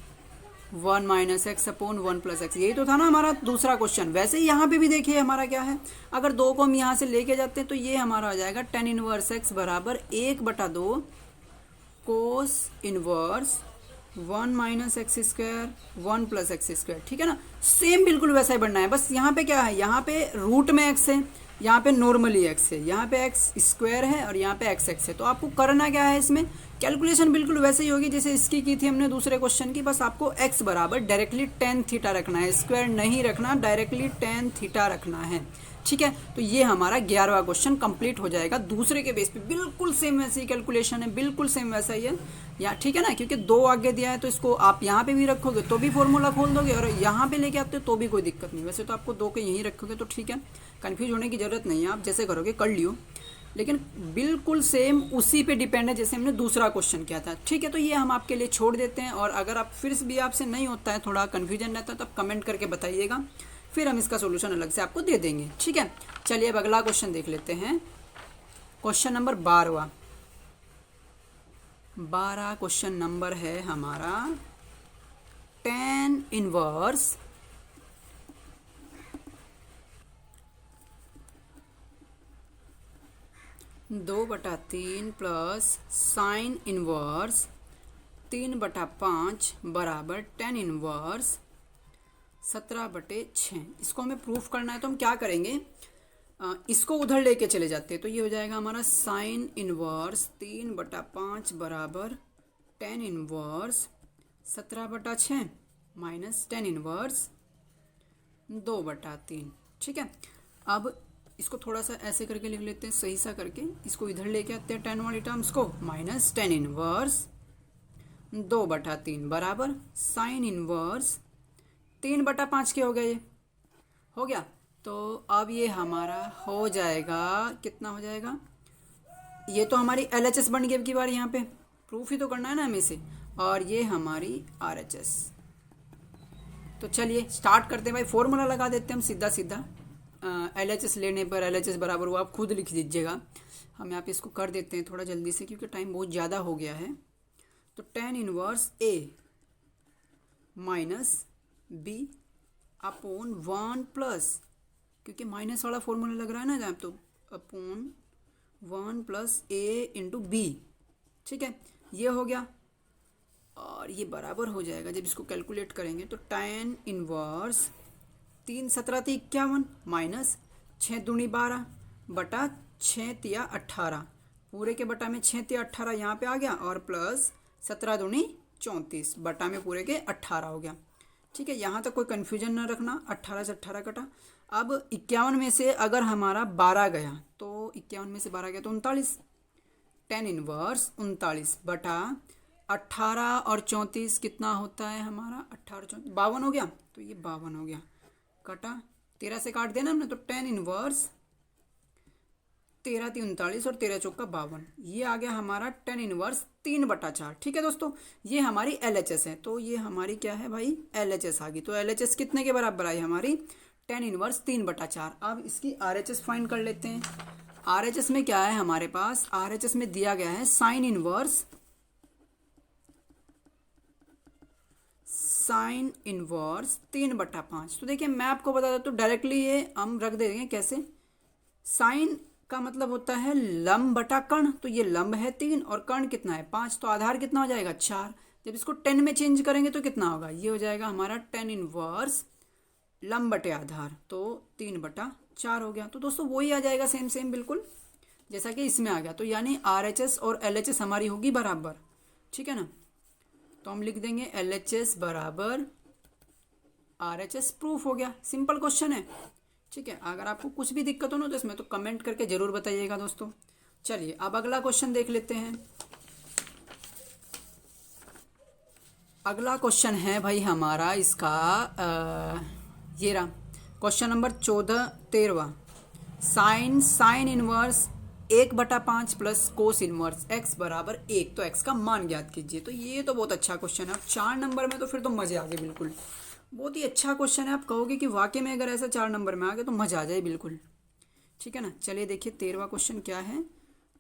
1 - x upon 1 + x, यही तो था ना हमारा दूसरा क्वेश्चन। वैसे ही यहाँ पे भी देखिए हमारा क्या है, अगर 2 को हम यहाँ से लेके जाते हैं तो ये हमारा हो जाएगा tan इनवर्स x बराबर 1/2 कोस इनवर्स 1 - x² 1 + x²। ठीक है ना, सेम बिल्कुल वैसा ही बनना है, बस यहाँ पे क्या है, यहाँ पे रूट में x है, यहाँ पे नॉर्मली x है, यहाँ पे x² है और यहाँ पे x है। तो आपको करना क्या है, इसमें कैलकुलेशन बिल्कुल वैसे ही होगी जैसे इसकी की थी हमने दूसरे क्वेश्चन की, बस आपको x बराबर डायरेक्टली tan थीटा रखना है, स्क्वायर नहीं रखना, डायरेक्टली tan थीटा रखना है। ठीक है, तो ये हमारा 11वां क्वेश्चन कंप्लीट हो जाएगा दूसरे के बेस पे, बिल्कुल सेम वैसे ही कैलकुलेशन है, बिल्कुल सेम वैसा ही है यहाँ। ठीक है ना, क्योंकि 2 आगे दिया है तो इसको आप यहाँ पे भी रखोगे तो भी फॉर्मूला खोल दोगे, और यहाँ पे लेके आते हो तो भी कोई दिक्कत नहीं। वैसे तो आपको 2 के यहीं रखोगे तो ठीक है, कन्फ्यूज होने की जरूरत नहीं है, आप जैसे करोगे कर लियो, लेकिन बिल्कुल सेम उसी पे डिपेंड है जैसे हमने दूसरा क्वेश्चन किया था। ठीक है, तो ये हम आपके लिए छोड़ देते हैं, और अगर आप फिर भी आपसे नहीं होता है, थोड़ा कन्फ्यूजन रहता है, तो आप कमेंट करके बताइएगा, फिर हम इसका सोल्यूशन अलग से आपको दे देंगे। ठीक है, चलिए अब अगला क्वेश्चन देख लेते हैं, क्वेश्चन नंबर 12। 12 क्वेश्चन नंबर है हमारा tan inverse 2/3 plus sign inverse 3/5 बराबर tan इनवर्स 17/6। इसको हमें प्रूफ करना है, तो हम क्या करेंगे, इसको उधर लेके चले जाते हैं, तो ये हो जाएगा हमारा साइन इनवर्स 3/5 बराबर tan inverse 17/6 minus tan inverse 2/3। ठीक है, अब इसको थोड़ा सा ऐसे करके लिख लेते हैं, सही सा करके इसको इधर लेके आते हैं tan वाली टर्म्स को, माइनस tan इनवर्स 2/3 बराबर साइन इनवर्स 3/5 के हो गया, ये हो गया। तो अब ये हमारा हो जाएगा, कितना हो जाएगा, ये तो हमारी LHS बन गई की बार, यहाँ पे प्रूफ ही तो करना है ना हमें से, और ये हमारी RHS। तो चलिए स्टार्ट करते हैं भाई, फॉर्मूला लगा देते हैं हम सीधा सीधा। LHS लेने पर LHS बराबर वो आप खुद लिख दीजिएगा, हम यहाँ पे इसको कर देते हैं थोड़ा जल्दी से क्योंकि टाइम बहुत ज़्यादा हो गया है। तो tan inverse A minus B upon 1 plus, क्योंकि माइनस वाला फॉर्मूला लग रहा है ना जहाँ, तो upon 1 plus A into B। ठीक है, ये हो गया, और ये बराबर हो जाएगा जब इसको कैलकुलेट करेंगे तो tan इनवर्स 3 17 × 51 माइनस 6 दूनी 12 बटा 6 × 18, पूरे के बटा में 6 × 18 यहाँ पे आ गया, और प्लस 17 दूनी 34 बटा में पूरे के 18 हो गया। ठीक है, यहाँ तक कोई कन्फ्यूजन ना रखना, 18 से 18 कटा। अब 51 में से अगर हमारा 12 गया तो 51 में से 12 गया तो 39, tan इनवर्स 39 बटा 18 और 34 कितना होता है हमारा, 18 और 34 52 हो गया, तो ये 52 हो गया, कटा 13 से काट देना हमने, तो tan इनवर्स 13 × 39 और 13 × 4 = 52, ये आ गया हमारा tan इनवर्स 3/4। ठीक है दोस्तों, ये हमारी LHS है, तो ये हमारी क्या है भाई, LHS आ गई। तो LHS कितने के बराबर आई हमारी, tan इनवर्स 3/4। अब इसकी RHS फाइंड कर लेते हैं। RHS में क्या है हमारे पास, RHS में दिया गया है साइन इनवर्स 3/5। तो देखिए मैं आपको बता देता हूँ, डायरेक्टली ये हम रख देंगे कैसे, साइन का मतलब होता है लंब बटा कर्ण, तो ये लंब है 3 और कर्ण कितना है 5, तो आधार कितना हो जाएगा 4। जब इसको 10 में चेंज करेंगे तो कितना होगा, ये हो जाएगा हमारा 10 इनवर्स लंब बटे आधार, तो 3/4 हो गया। तो दोस्तों वही आ जाएगा सेम सेम बिल्कुल जैसा कि इसमें आ गया। तो यानी RHS और LHS हमारी होगी बराबर, ठीक है ना। तो हम लिख देंगे LHS बराबर RHS, प्रूफ हो गया, सिंपल क्वेश्चन है, ठीक है। अगर आपको कुछ भी दिक्कत हो ना तो इसमें तो कमेंट करके ज़रूर बताइएगा दोस्तों। चलिए अब अगला क्वेश्चन देख लेते हैं। अगला क्वेश्चन है भाई हमारा इसका ये रहा question number 13 sine inverse 1/5 plus cos inverse x बराबर 1, तो x का मान ज्ञात कीजिए। तो ये तो बहुत अच्छा क्वेश्चन है, अब 4 नंबर में तो फिर तो मज़े आ गए बिल्कुल, बहुत ही अच्छा क्वेश्चन है। आप कहोगे कि वाकई में अगर ऐसा 4 नंबर में आ गया तो मज़ा आ जाए बिल्कुल, ठीक है ना। चलिए देखिए 13वां क्वेश्चन क्या है,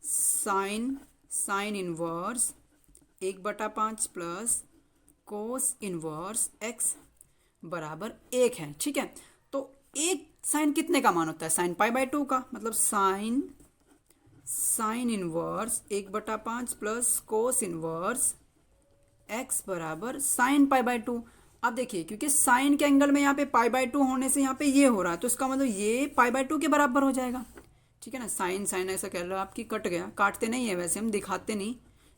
sine inverse 1/5 plus cos inverse x बराबर 1 है, ठीक है। तो एक साइन कितने का मान होता है, साइन π/2 का, मतलब sine inverse 1/5 plus cos inverse x बराबर साइन π/2। अब देखिए क्योंकि साइन के एंगल में यहाँ पे π/2 होने से यहाँ पे ये हो रहा है, तो इसका मतलब ये π/2 के बराबर हो जाएगा, ठीक है ना। साइन ऐसा कह लो आपकी कट गया, काटते नहीं है वैसे हम, दिखाते नहीं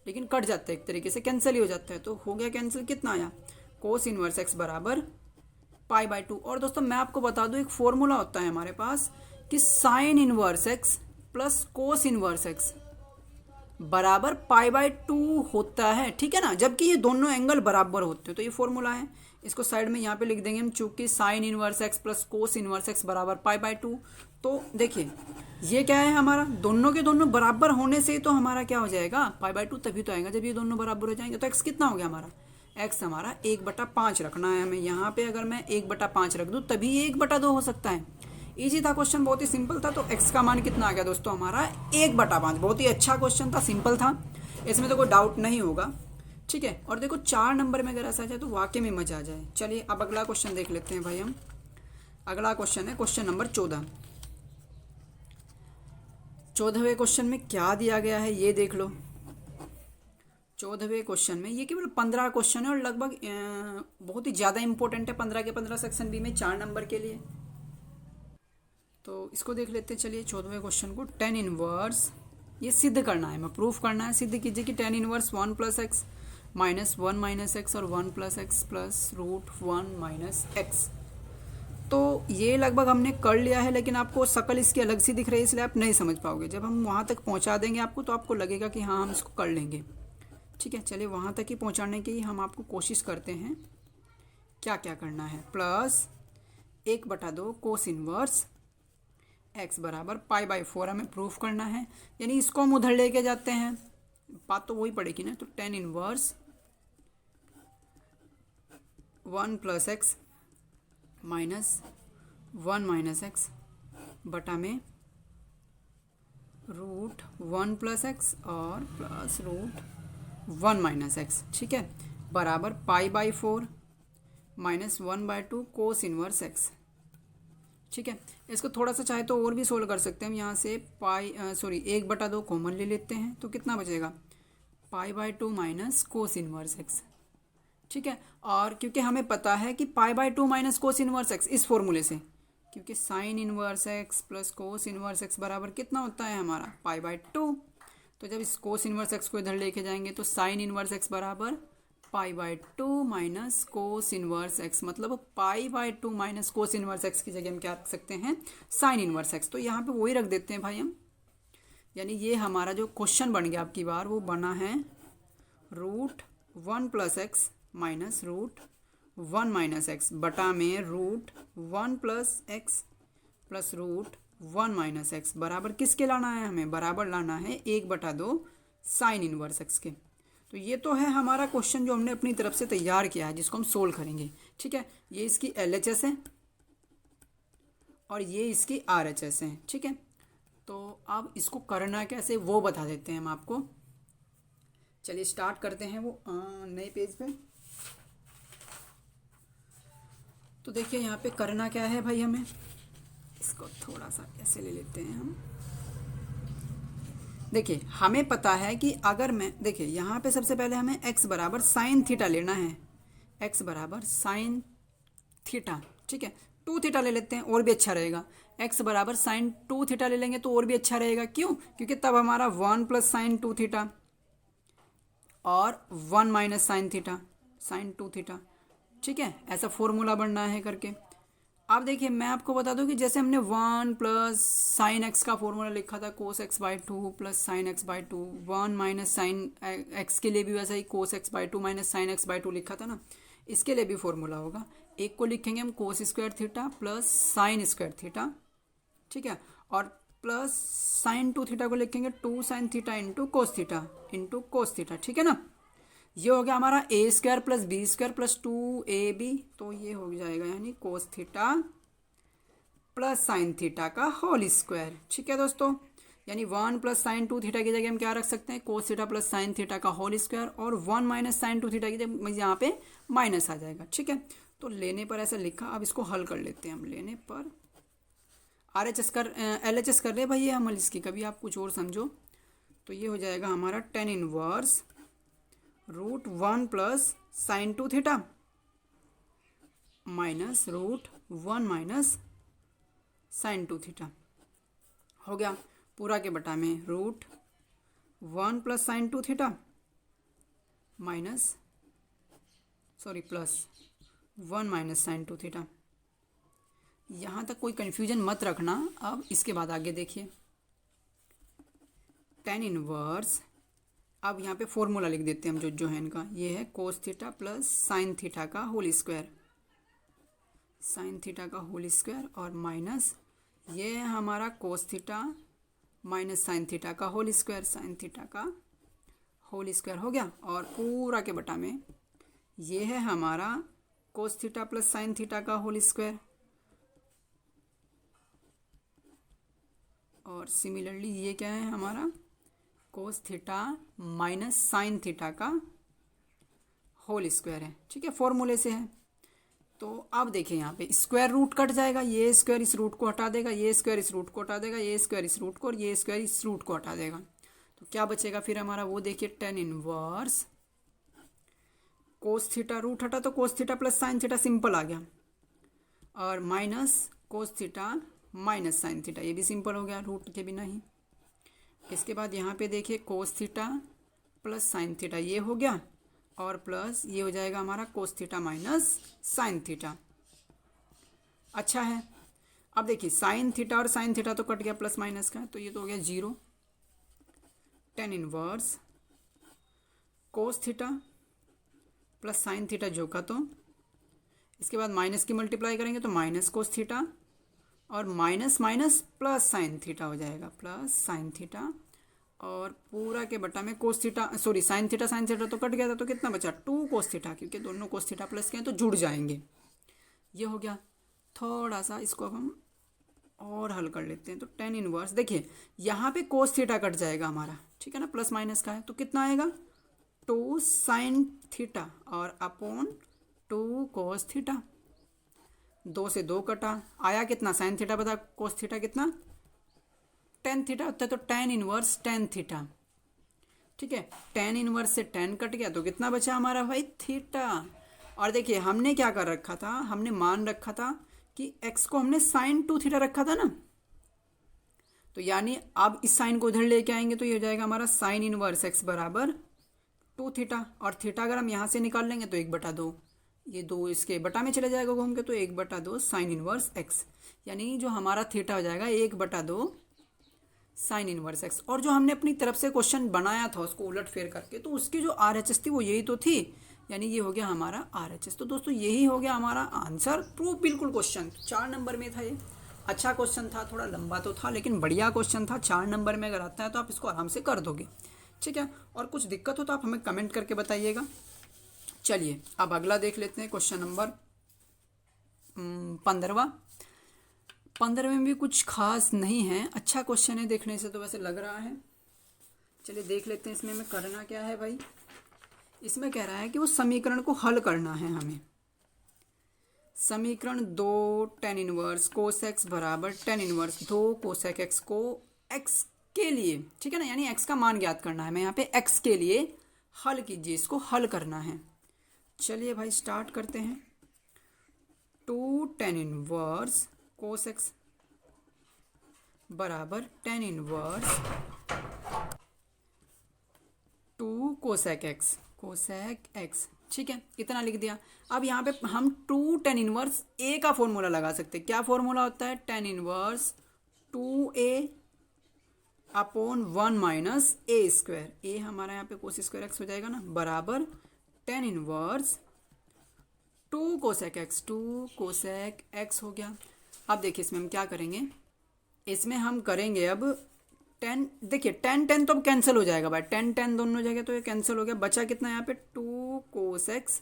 लेकिन कट जाता है एक तरीके से, कैंसिल ही हो जाता है। तो हो गया कैंसिल, कितना आया कोस इनवर्स x बराबर π/2। और दोस्तों मैं आपको बता दूं एक फॉर्मूला होता है हमारे पास कि sine inverse x plus cos inverse x बराबर π/2 होता है, ठीक है ना, जबकि ये दोनों एंगल बराबर होते हैं। तो ये फॉर्मूला है, इसको साइड में यहाँ पे लिख देंगे हम, चूंकि sine inverse x plus cos inverse x बराबर π/2। तो देखिए ये क्या है हमारा, दोनों के दोनों बराबर होने से तो हमारा क्या हो जाएगा π/2, तभी तो आएगा जब ये दोनों बराबर हो जाएंगे। तो x कितना हो गया हमारा, x हमारा 1/5 रखना है हमें यहाँ पे, अगर मैं 1/5 रख दूँ तभी 1/2 हो सकता है। इजी था क्वेश्चन, बहुत ही सिंपल था। तो x का मान कितना आ गया दोस्तों हमारा 1/5, बहुत ही अच्छा क्वेश्चन था, सिंपल था, इसमें तो कोई डाउट नहीं होगा, ठीक है। और देखो 4 नंबर में अगर ऐसा आ जाए तो वाकई में मजा आ जाए। चलिए अब अगला क्वेश्चन देख लेते हैं भाई हम। अगला क्वेश्चन है क्वेश्चन नंबर 14वें क्वेश्चन में क्या दिया गया है ये देख लो। 14वें क्वेश्चन में ये केवल 15 क्वेश्चन है और लगभग बहुत ही ज़्यादा इंपॉर्टेंट है, 15 के 15 सेक्शन बी में 4 नंबर के लिए। तो इसको देख लेते हैं। चलिए 14वें क्वेश्चन को, tan इनवर्स, ये सिद्ध करना है, मैं प्रूफ करना है। सिद्ध कीजिए कि tan inverse 1 + x minus 1 - x और 1 + x प्लस √1 - x। तो ये लगभग हमने कर लिया है, लेकिन आपको शक्ल इसकी अलग सी दिख रही है इसलिए आप नहीं समझ पाओगे। जब हम वहाँ तक पहुँचा देंगे आपको तो आपको लगेगा कि हाँ हम इसको कर लेंगे, ठीक है। चलिए वहाँ तक ही पहुँचाने की हम आपको कोशिश करते हैं। क्या क्या करना है, प्लस 1/2 कोस इनवर्स x बराबर π/4 हमें प्रूफ करना है, यानी इसको हम उधर लेके जाते हैं, बात तो वही पड़ेगी ना। तो tan inverse 1 + x minus 1 - x बटा में √1 + x और प्लस √1 - x, ठीक है, बराबर π/4 माइनस 1/2 कोस इनवर्स x, ठीक है। इसको थोड़ा सा चाहे तो और भी सोल्व कर सकते हैं हम, यहाँ से 1/2 कॉमन ले लेते हैं तो कितना बचेगा π/2 माइनस कोस इनवर्स x, ठीक है। और क्योंकि हमें पता है कि π/2 माइनस कोस इनवर्स x इस फॉर्मूले से, क्योंकि sine inverse x plus cos inverse x बराबर कितना होता है हमारा π/2। तो जब इस कोस इनवर्स x को इधर लेके जाएंगे तो साइन इनवर्स x बराबर π/2 माइनस कोस इनवर्स x, मतलब π/2 माइनस कोस इनवर्स x की जगह हम क्या रख सकते हैं साइन इनवर्स x। तो यहाँ पे वही रख देते हैं भाई हम, यानी ये हमारा जो क्वेश्चन बन गया आपकी बार वो बना है √1 + x माइनस √1 - x बटा में √1 + x प्लस √1 - x बराबर किसके लाना है हमें, बराबर लाना है 1/2 साइन इनवर्स x के। तो ये तो है हमारा क्वेश्चन जो हमने अपनी तरफ से तैयार किया है, जिसको हम सोल्व करेंगे, ठीक है। ये इसकी LHS है और ये इसकी RHS है, ठीक है। तो अब इसको करना कैसे वो बता देते हैं हम आपको। चलिए स्टार्ट करते हैं वो नए पेज पे। तो देखिए यहाँ पे करना क्या है भाई, हमें इसको थोड़ा सा ऐसे ले लेते हैं हम, देखिए हमें पता है कि अगर मैं देखिए यहाँ पे सबसे पहले हमें x बराबर साइन थीटा लेना है, x बराबर साइन थीटा, ठीक है। 2 थीटा ले लेते हैं और भी अच्छा रहेगा, x बराबर साइन 2 थीटा ले लेंगे तो और भी अच्छा रहेगा। क्यों? क्योंकि तब हमारा 1 प्लस साइन 2 थीटा और 1 minus sine theta, sine 2 theta, ठीक है। ऐसा फॉर्मूला बनना है करके। अब देखिए मैं आपको बता दूं कि जैसे हमने 1 प्लस साइन एक्स का फॉर्मूला लिखा था cos x by 2 plus sin x by 2, 1 minus sin x के लिए भी वैसा ही cos x by 2 minus sin x by 2 लिखा था ना, इसके लिए भी फॉर्मूला होगा। एक को लिखेंगे हम cos square theta plus sine square theta, ठीक है, और प्लस साइन 2 थीटा को लिखेंगे 2 sin theta into cos theta, ठीक है ना। ये हो गया हमारा a square plus b square plus 2ab, तो ये हो जाएगा यानी cos theta plus sign theta का होल स्क्वायर, ठीक है दोस्तों। यानी 1 प्लस साइन 2 थीटा की जगह हम क्या रख सकते हैं, कोस थीटा प्लस साइन थीटा का होल स्क्वायर, और 1 माइनस साइन 2 थीटा की जगह यहाँ पे माइनस आ जाएगा, ठीक है। तो लेने पर ऐसा लिखा, अब इसको हल कर लेते हैं हम। लेने पर RHS कर LHS कर ले भाई, ये हम इसकी कभी आप कुछ और समझो। तो ये हो जाएगा हमारा tan inverse root 1 plus sine 2 theta minus root 1 minus sine 2 theta, हो गया पूरा के बटा में root 1 plus sine 2 theta minus plus 1 minus sine 2 theta. यहाँ तक कोई कन्फ्यूजन मत रखना। अब इसके बाद आगे देखिए, टेन इनवर्स, अब यहाँ पे फॉर्मूला लिख देते हैं हम जो है इनका। ये है कोस थीटा प्लस साइन थीटा का होल स्क्वायर, साइन थीटा का होल स्क्वायर, और माइनस ये है हमारा कोस थीटा माइनस साइन थीटा का होल स्क्वायर, साइन थीटा का होल स्क्वायर हो गया, और पूरा के बटा में ये है हमारा कोस थीटा प्लस साइन थीटा का होल स्क्वायर, और सिमिलरली ये क्या है हमारा कोस थीटा माइनस साइन थीटा का होल स्क्वायर है, ठीक है, फॉर्मूले से है। तो अब देखिए यहाँ पे स्क्वायर रूट कट जाएगा, ये स्क्वायर इस रूट को हटा देगा, ये स्क्वायर इस रूट को हटा देगा, ये स्क्वायर इस रूट को, और ये स्क्वायर इस रूट को हटा देगा। तो क्या बचेगा फिर हमारा, वो देखिए tan inverse cos theta, root हटा तो cos theta plus sign theta simple आ गया, और minus cos theta minus sine theta, ये भी सिंपल हो गया रूट के बिना ही। इसके बाद यहाँ पे देखिए कोस थीटा प्लस साइन थीटा ये हो गया, और प्लस ये हो जाएगा हमारा कोस थीटा माइनस साइन थीटा। अच्छा है, अब देखिए साइन थीटा और साइन थीटा तो कट गया प्लस माइनस का, तो ये तो हो गया 0। Ten inverse cos theta plus sine theta जो का तो, इसके बाद माइनस की मल्टीप्लाई करेंगे तो माइनस कोस थीटा, और minus minus plus sine theta हो जाएगा, प्लस साइन थीटा, और पूरा के बटा में कोस थीटा साइन थीटा तो कट गया था, तो कितना बचा 2 कोस थीटा, क्योंकि दोनों कोस थीटा प्लस के हैं तो जुड़ जाएंगे। ये हो गया। थोड़ा सा इसको अब हम और हल कर लेते हैं। तो टेन इनवर्स देखिए यहाँ पे कोस थीटा कट जाएगा हमारा, ठीक है ना, प्लस माइनस का है, तो कितना आएगा 2 साइन थीटा और अपॉन 2 कोस थीटा, 2 से 2 कटा, आया कितना साइन थीटा बता कोस थीटा कितना टेन थीटा होता है, तो टेन इनवर्स टेन थीटा, ठीक है। टेन इनवर्स से टेन कट गया तो कितना बचा हमारा भाई थीटा। और देखिए हमने क्या कर रखा था, हमने मान रखा था कि x को हमने साइन 2 थीटा रखा था ना, तो यानी अब इस साइन को उधर लेके आएंगे तो ये हो जाएगा हमारा साइन इनवर्स x बराबर 2 थीटा, और थीटा अगर हम यहाँ से निकाल लेंगे तो 1/2, ये 2 इसके बटा में चले जाएगा घूम के, तो 1/2 साइन इनवर्स x, यानी जो हमारा थीटा हो जाएगा 1/2 साइन इनवर्स x। और जो हमने अपनी तरफ से क्वेश्चन बनाया था उसको उलट फेर करके, तो उसकी जो RHS थी वो यही तो थी, यानी ये हो गया हमारा RHS। तो दोस्तों यही हो गया हमारा आंसर, प्रूफ बिल्कुल क्वेश्चन 4 नंबर में था। ये अच्छा क्वेश्चन था, थोड़ा लंबा तो था लेकिन बढ़िया क्वेश्चन था। 4 नंबर में अगर आता है तो आप इसको आराम से कर दोगे, ठीक है। और कुछ दिक्कत हो तो आप हमें कमेंट करके बताइएगा। चलिए अब अगला देख लेते हैं, क्वेश्चन नंबर 15 में भी कुछ खास नहीं है, अच्छा क्वेश्चन है देखने से तो वैसे लग रहा है। चलिए देख लेते हैं इसमें हमें करना क्या है भाई। इसमें कह रहा है कि वो समीकरण को हल करना है हमें। समीकरण 2 टेन इनवर्स कोस एक्स बराबर टेन इनवर्स 2 कोसेक एक्स को एक्स के लिए, ठीक है ना, यानी एक्स का मान ज्ञात करना है। मैं यहाँ पे एक्स के लिए हल कीजिए, इसको हल करना है। चलिए भाई स्टार्ट करते हैं। 2 tan इनवर्स कोस एक्स बराबर tan इनवर्स 2 कोसेक एक्स, ठीक है, इतना लिख दिया। अब यहाँ पे हम 2 tan इनवर्स ए का फॉर्मूला लगा सकते हैं। क्या फॉर्मूला होता है? tan inverse 2a upon 1 minus a square. A हमारा यहाँ पे कोस स्क्वायर एक्स हो जाएगा ना, बराबर tan इनवर्स 2 कोसेक एक्स हो गया। अब देखिए इसमें हम क्या करेंगे, इसमें हम करेंगे अब 10, देखिए 10 तो अब कैंसिल हो जाएगा भाई, 10 दोनों जगह तो ये कैंसिल हो गया। बचा कितना यहाँ पे 2 कोस एक्स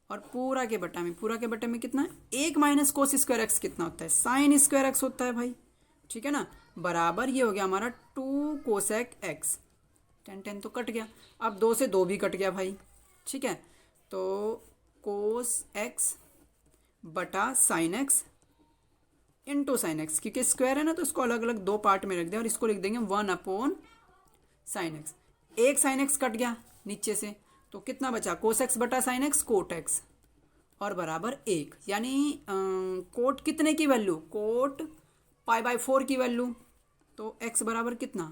और पूरा के बटे में कितना है, 1 माइनस कोस स्क्वायर एक्स कितना होता है, साइन स्क्वायर एक्स होता है भाई, ठीक है ना, बराबर ये हो गया हमारा 2 कोसेक एक्स। 10 तो कट गया, अब 2 से 2 भी कट गया भाई, ठीक है, तो कोस एक्स बटा sine x into sine x, क्योंकि स्क्वायर है ना तो इसको अलग अलग 2 पार्ट में रख दें और इसको लिख देंगे 1 अपॉन साइन एक्स। एक साइन एक्स कट गया नीचे से, तो कितना बचा, कोस एक्स बटा साइन एक्स कोट एक्स और बराबर 1, यानी कोट कितने की वैल्यू, कोट π/4 की वैल्यू, तो एक्स बराबर कितना,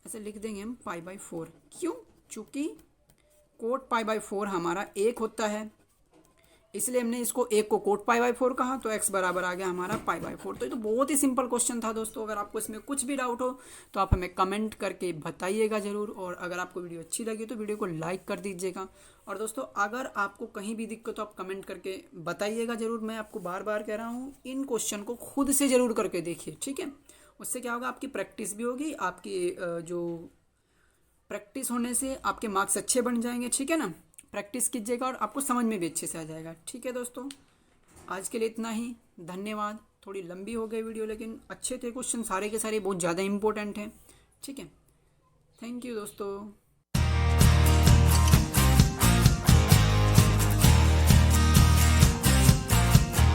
ऐसे लिख देंगे हम π/4। क्यों? चूँकि कोट π/4 हमारा 1 होता है, इसलिए हमने इसको 1 को कोट π/4 कहा, तो x बराबर आ गया हमारा π/4। तो ये तो बहुत ही सिंपल क्वेश्चन था दोस्तों। अगर आपको इसमें कुछ भी डाउट हो तो आप हमें कमेंट करके बताइएगा ज़रूर, और अगर आपको वीडियो अच्छी लगी तो वीडियो को लाइक कर दीजिएगा। और दोस्तों अगर आपको कहीं भी दिक्कत हो आप कमेंट करके बताइएगा ज़रूर। मैं आपको बार बार कह रहा हूँ, इन क्वेश्चन को खुद से ज़रूर करके देखिए, ठीक है, उससे क्या होगा, आपकी प्रैक्टिस भी होगी, आपकी जो प्रैक्टिस होने से आपके मार्क्स अच्छे बन जाएंगे, ठीक है ना। प्रैक्टिस कीजिएगा और आपको समझ में भी अच्छे से आ जाएगा, ठीक है दोस्तों। आज के लिए इतना ही, धन्यवाद। थोड़ी लंबी हो गई वीडियो, लेकिन अच्छे थे क्वेश्चन, सारे के सारे बहुत ज़्यादा इंपॉर्टेंट हैं, ठीक है। थैंक यू दोस्तों।